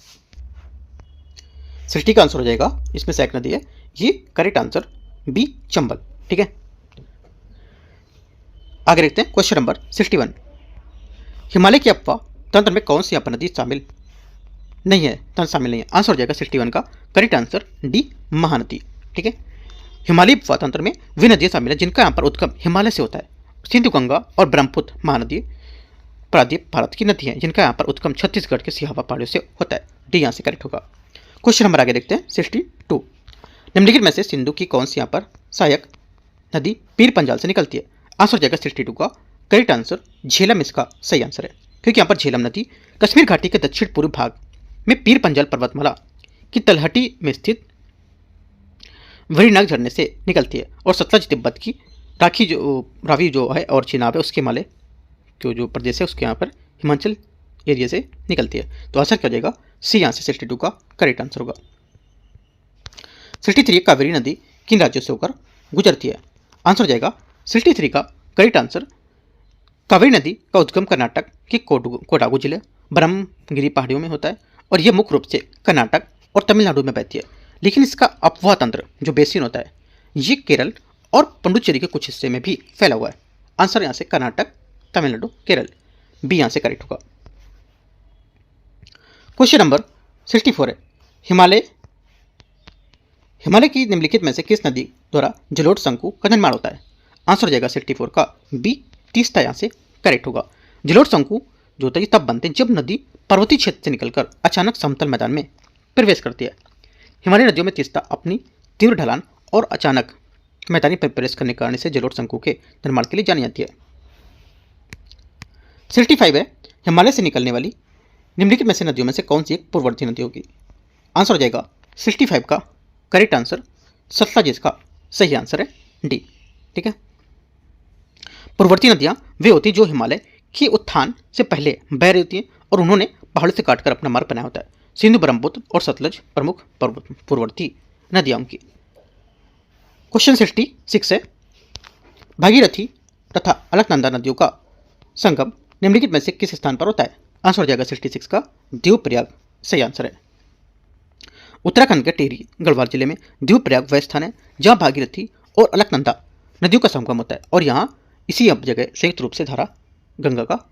सृष्टि का आंसर हो जाएगा, इसमें सहायक नदी है ये करेक्ट आंसर बी चंबल। ठीक है, आगे देखते हैं क्वेश्चन नंबर 61, हिमालय की अफवाह तंत्र में कौन सी यहाँ पर नदी शामिल नहीं है? तंत्र शामिल नहीं है। आंसर हो जाएगा 61 का करेक्ट आंसर डी महानदी। ठीक है, हिमालय अफवाह तंत्र में वे नदियाँ शामिल है जिनका यहाँ पर उद्गम हिमालय से होता है। सिंधु, गंगा और ब्रह्मपुत्र महानदी प्रायद्वीप भारत की नदी है जिनका यहाँ पर उद्गम छत्तीसगढ़ के सिहावा पहाड़ियों से होता है। डी यहाँ से करेक्ट होगा। क्वेश्चन नंबर आगे देखते हैं 62, निम्नलिखित में से सिंधु की कौन सी यहाँ पर सहायक नदी पीर पंजाल से निकलती है? आंसर हो जाएगा 62 का करेक्ट आंसर झेलम इसका सही आंसर है, क्योंकि यहाँ पर झेलम नदी कश्मीर घाटी के दक्षिण पूर्व भाग में पीर पंजाल पर्वतमाला की तलहटी में स्थित वेरीनाग झरने से निकलती है और सतलज तिब्बत की रावी जो है और चिनाब है उसके हिमालय जो प्रदेश है उसके यहाँ पर हिमाचल एरिया से निकलती है। तो आंसर क्या हो जाएगा? सी यहाँ से 62 का करेक्ट आंसर होगा। 63 कावेरी नदी किन राज्यों से होकर गुजरती है? आंसर हो जाएगा 63 का करेक्ट आंसर कावेरी नदी का उद्गम कर्नाटक के कोडागु जिले ब्रह्मगिरी पहाड़ियों में होता है और यह मुख्य रूप से कर्नाटक और तमिलनाडु में बहती है, लेकिन इसका अपवाह तंत्र जो बेसिन होता है ये केरल और पुडुचेरी के कुछ हिस्से में भी फैला हुआ है। आंसर यहाँ से कर्नाटक, तमिलनाडु, केरल, बी यहाँ से करेक्ट होगा। क्वेश्चन नंबर 64 है, हिमालय की निम्नलिखित में से किस नदी द्वारा जलोढ़ शंकु का निर्माण होता है? आंसर हो जाएगा 64 का बी, तीसरा यहाँ से करेक्ट होगा। जलोढ़ शंकु जो होता है तब बनते हैं जब नदी पर्वतीय क्षेत्र से निकलकर अचानक समतल मैदान में प्रवेश करती है। हिमालय नदियों में तीस्ता अपनी तीव्र ढलान और अचानक मैदानी पर प्रवेश करने के कारण से जलोढ़ शंकु के निर्माण के लिए जानी जाती है। 65 है, हिमालय से निकलने वाली निम्नलिखित में से नदियों में से कौन सी एक पूर्ववर्ती नदी होगी? आंसर हो जाएगा 65 का करेक्ट आंसर सतलज इसका सही आंसर है डी। ठीक है, पूर्ववर्ती नदियां वे होती हैं जो हिमालय के उत्थान से पहले बह रही होती हैं और उन्होंने पहाड़ों से काटकर अपना मार्ग बनाया होता है। सिंधु, ब्रह्मपुत्र और सतलज प्रमुख पूर्ववर्ती नदियां की। क्वेश्चन 66 है, भागीरथी तथा अलकनंदा नदियों का संगम निम्नलिखित में से किस स्थान पर होता है? आंसर हो जाएगा 66 का देवप्रयाग सही आंसर है। उत्तराखंड के टिहरी गढ़वाल जिले में देवप्रयाग वह स्थान है जहां भागीरथी और अलकनंदा नदियों का संगम होता है और यहाँ इसी जगह संयुक्त रूप से धारा गंगा कहा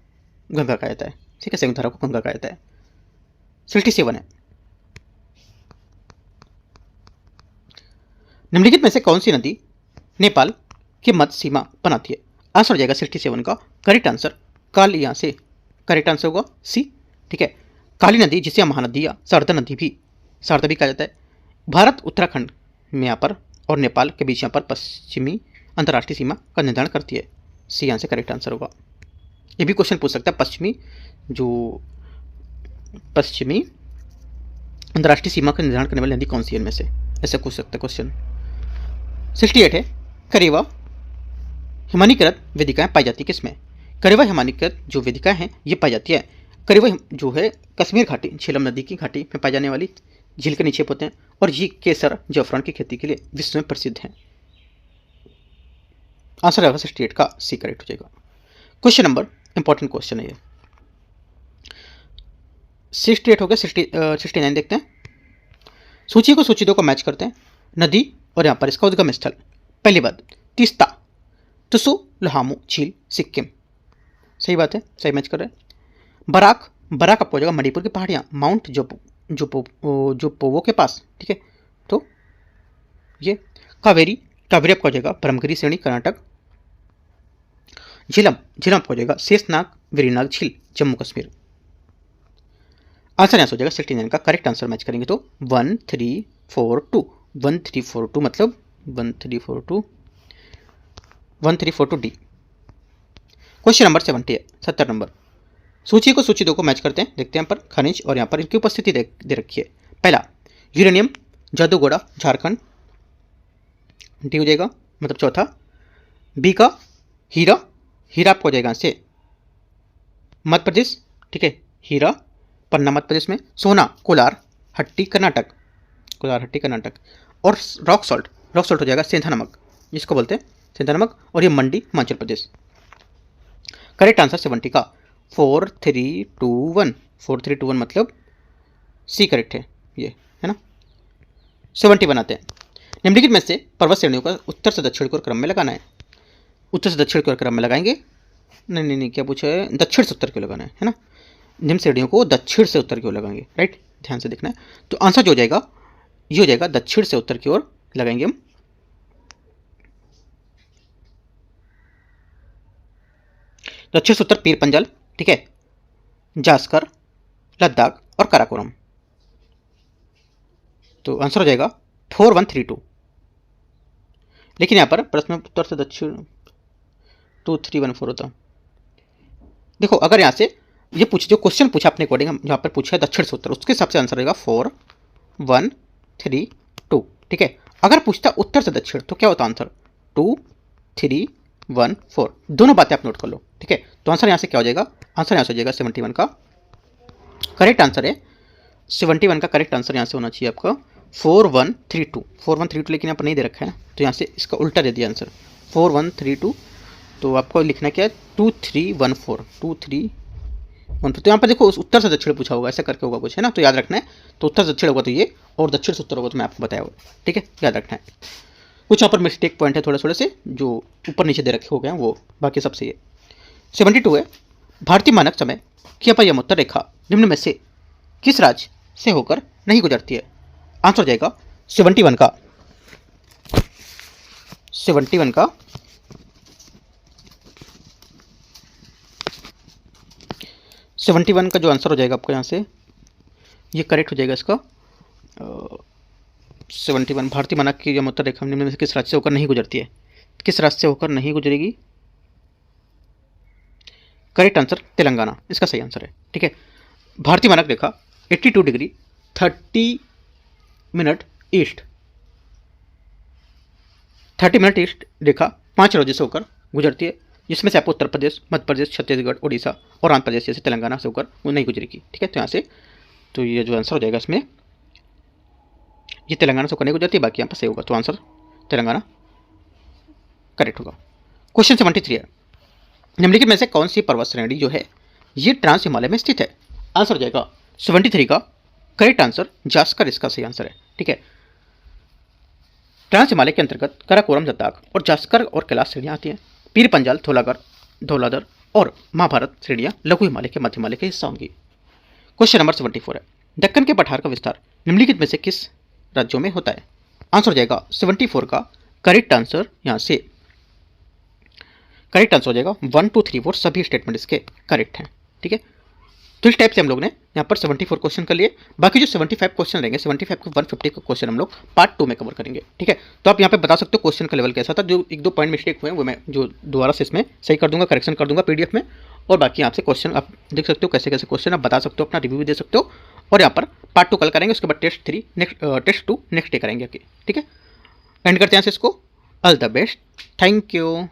जाता है। ठीक है, संयुक्त धारा को गंगा कहा जाता है। 67 है, निम्नलिखित में से कौन सी नदी नेपाल की मध्य सीमा बनाती है? आंसर हो जाएगा 67 का करेक्ट आंसर काली, यहाँ से करेक्ट आंसर होगा सी। ठीक है, काली नदी जिसे महानदी या शारदा भी कहा जाता है, भारत उत्तराखंड में यहाँ पर और नेपाल के बीच यहाँ पर पश्चिमी अंतर्राष्ट्रीय सीमा का निर्धारण करती है। सी यहाँ से करेक्ट आंसर होगा। ये भी क्वेश्चन पूछ सकता है, पश्चिमी अंतर्राष्ट्रीय सीमा का निर्धारण करने वाली नदी कौन सी है इनमें से, ऐसे पूछ सकता है क्वेश्चन। 68 है, करेवा हिमानीकृत वेदिकाएं पाई जाती किसमें? करेवा हिमानीकृत जो वेदिकाएं हैं ये पाई जाती है करेवा जो है कश्मीर घाटी, झेलम नदी की घाटी में पाई जाने वाली झील के निक्षेप होते हैं और ये केसर जफरान की खेती के लिए विश्व में प्रसिद्ध हैं। आंसर आएगा 68 का सी करेक्ट हो जाएगा। क्वेश्चन नंबर इंपॉर्टेंट क्वेश्चन है ये। 68 हो गया, 69 देखते हैं। सूची को सूची 2 को मैच करते हैं। नदी और यहाँ पर इसका उद्गम स्थल, पहली बात तीस्ता, तुसु लहामू झील सिक्किम, सही बात है, सही मैच कर रहे हैं। बराक आपको हो जाएगा मणिपुर की पहाड़ियाँ, माउंट जो पोवो के पास। ठीक है, तो ये कावेरी आपको हो जाएगा ब्रह्मगिरी श्रेणी कर्नाटक। झीलम आपको हो जाएगा शेषनाग वेरीनाग झील जम्मू कश्मीर। आंसर यहाँ से हो जाएगा 69 का करेक्ट आंसर मैच करेंगे तो 1342 मतलब 1342 डी। क्वेश्चन नंबर 70 है, 70 नंबर। सूची को सूची 2 को मैच करते हैं, देखते हैं यहाँ पर खनिज और यहाँ पर इनकी उपस्थिति दे रखी है। पहला यूरेनियम जादूगोड़ा झारखंड, डी हो जाएगा मतलब चौथा। बी का हीरा आपको हो जाएगा से मध्य प्रदेश। ठीक है, हीरा पन्ना मध्य प्रदेश में। सोना कोलार हट्टी कर्नाटक, और रॉक सॉल्ट हो जाएगा सेंधा नमक, जिसको बोलते हैं सेंधा नमक, और ये मंडी हिमाचल प्रदेश। करेक्ट आंसर 70 का 4321 मतलब सी करेक्ट है ये, है ना। 70 बनाते हैं। निम्नलिखित में से पर्वत श्रेणियों का उत्तर से दक्षिण की ओर क्रम में लगाना है। उत्तर से दक्षिण की ओर क्रम में लगाएंगे, नहीं क्या पूछा है, दक्षिण से उत्तर की ओर लगाना है ना। निम्न श्रेणियों को दक्षिण से उत्तर की ओर लगाएंगे, राइट, ध्यान से देखना है। तो आंसर जो हो जाएगा ये हो जाएगा दक्षिण से उत्तर की ओर लगाएंगे हम। दक्षिण से उत्तर पीर पंजाल, ठीक है, जास्कर, लद्दाख और काराकोरम। तो आंसर हो जाएगा 4132। लेकिन यहाँ पर प्रश्न उत्तर से दक्षिण 2314 होता। देखो अगर यहाँ से ये पूछ जो क्वेश्चन पूछा अपने अकॉर्डिंग यहाँ पर पूछा है दक्षिण से उत्तर, उसके हिसाब से आंसर रहेगा 4 1 3 2। ठीक है, अगर पूछता उत्तर से दक्षिण तो क्या होता आंसर 2 3 1 4। दोनों बातें आप नोट कर लो। ठीक है, तो आंसर यहाँ से क्या हो जाएगा, आंसर यहाँ से हो जाएगा 71 का करेक्ट आंसर है। 71 का करेक्ट आंसर यहाँ से होना चाहिए आपका 4132। 4132 लेकिन यहाँ पर नहीं दे रखा है, तो यहाँ से इसका उल्टा दे दिया आंसर 4132। तो आपको लिखना क्या है 2314 2314। तो यहाँ पर देखो उस उत्तर से दक्षिण पूछा होगा, ऐसा करके होगा कुछ, है ना, तो याद रखना है। तो उत्तर से दक्षिण होगा तो ये, और दक्षिण से उत्तर होगा तो मैं आपको बताया होगा। ठीक है, याद रखना है। कुछ यहाँ पर मिस्टेक पॉइंट है थोड़े थोड़े से जो ऊपर नीचे दे रखे हो गए हैं, वो बाकी सब सही है। 72 है, भारतीय मानक समय की अपयमोत्तर रेखा निम्न में से किस राज्य से होकर नहीं गुजरती है। आंसर हो जाएगा 71 का 71 का 71 का जो आंसर हो जाएगा आपका यहाँ से ये करेक्ट हो जाएगा इसका 71। भारतीय मानक की अपयमोत्तर रेखा निम्न में से किस राज्य से होकर नहीं गुजरती है, किस राज्य से होकर नहीं गुजरेगी। करेक्ट आंसर तेलंगाना, इसका सही आंसर है। ठीक है, भारतीय मानक रेखा 82 degree 30 minute east 30 minute east रेखा 5 राज्यों से होकर गुजरती है, जिसमें से आपको उत्तर प्रदेश, मध्य प्रदेश, छत्तीसगढ़, उड़ीसा और आंध्र प्रदेश जैसे तेलंगाना से होकर वो नहीं गुजरेगी। ठीक है, तो यहाँ से तो ये जो आंसर हो जाएगा इसमें ये तेलंगाना से होकर नहीं गुजरती है, बाकी यहाँ पर सही होगा, तो आंसर तेलंगाना करेक्ट होगा। क्वेश्चन 73 है, निम्नलिखित में से कौन सी पर्वत श्रेणी जो है ये ट्रांस हिमालय में स्थित है। आंसर हो जाएगा 73 का करेक्ट आंसर जास्कर, इसका सही आंसर है। ठीक है, ट्रांस हिमालय के अंतर्गत काराकोरम, लद्दाख और जास्कर और कैलाश श्रेणियां आती हैं। पीर पंजाल, धौलाधर और महाभारत श्रेणियां लघु हिमालय के मध्य हिमालय के हिस्सा होंगी। क्वेश्चन नंबर 74 है, दक्कन के पठार का विस्तार निम्नलिखित में से किस राज्यों में होता है। आंसर हो जाएगा 74 का करेक्ट आंसर यहाँ से करेक्ट आंसर हो जाएगा 1 2 3 4 सभी स्टेटमेंट इसके करेक्ट हैं। ठीक है, तो इस टाइप से हम लोग ने यहाँ पर 74 क्वेश्चन कर लिए। बाकी जो 75 क्वेश्चन रहेंगे 75 के 150 का क्वेश्चन हम लोग पार्ट 2 में कवर करेंगे। ठीक है, तो आप यहाँ पे बता सकते हो क्वेश्चन का लेवल कैसा था। जो एक दो पॉइंट मिस्टेक हुए हैं वो मैं जो दोबारा से इसमें सही कर दूंगा, करेक्शन कर दूंगा पीडीएफ में। और बाकी यहाँ से क्वेश्चन आप देख सकते हो कैसे कैसे क्वेश्चन आप बता सकते हो, अपना रिव्यू भी दे सकते हो। और यहाँ पर पार्ट 2 कल करेंगे, उसके बाद टेस्ट 2 नेक्स्ट डे करेंगे। ठीक है, एंड करते हैं इसको। All the best, thank you.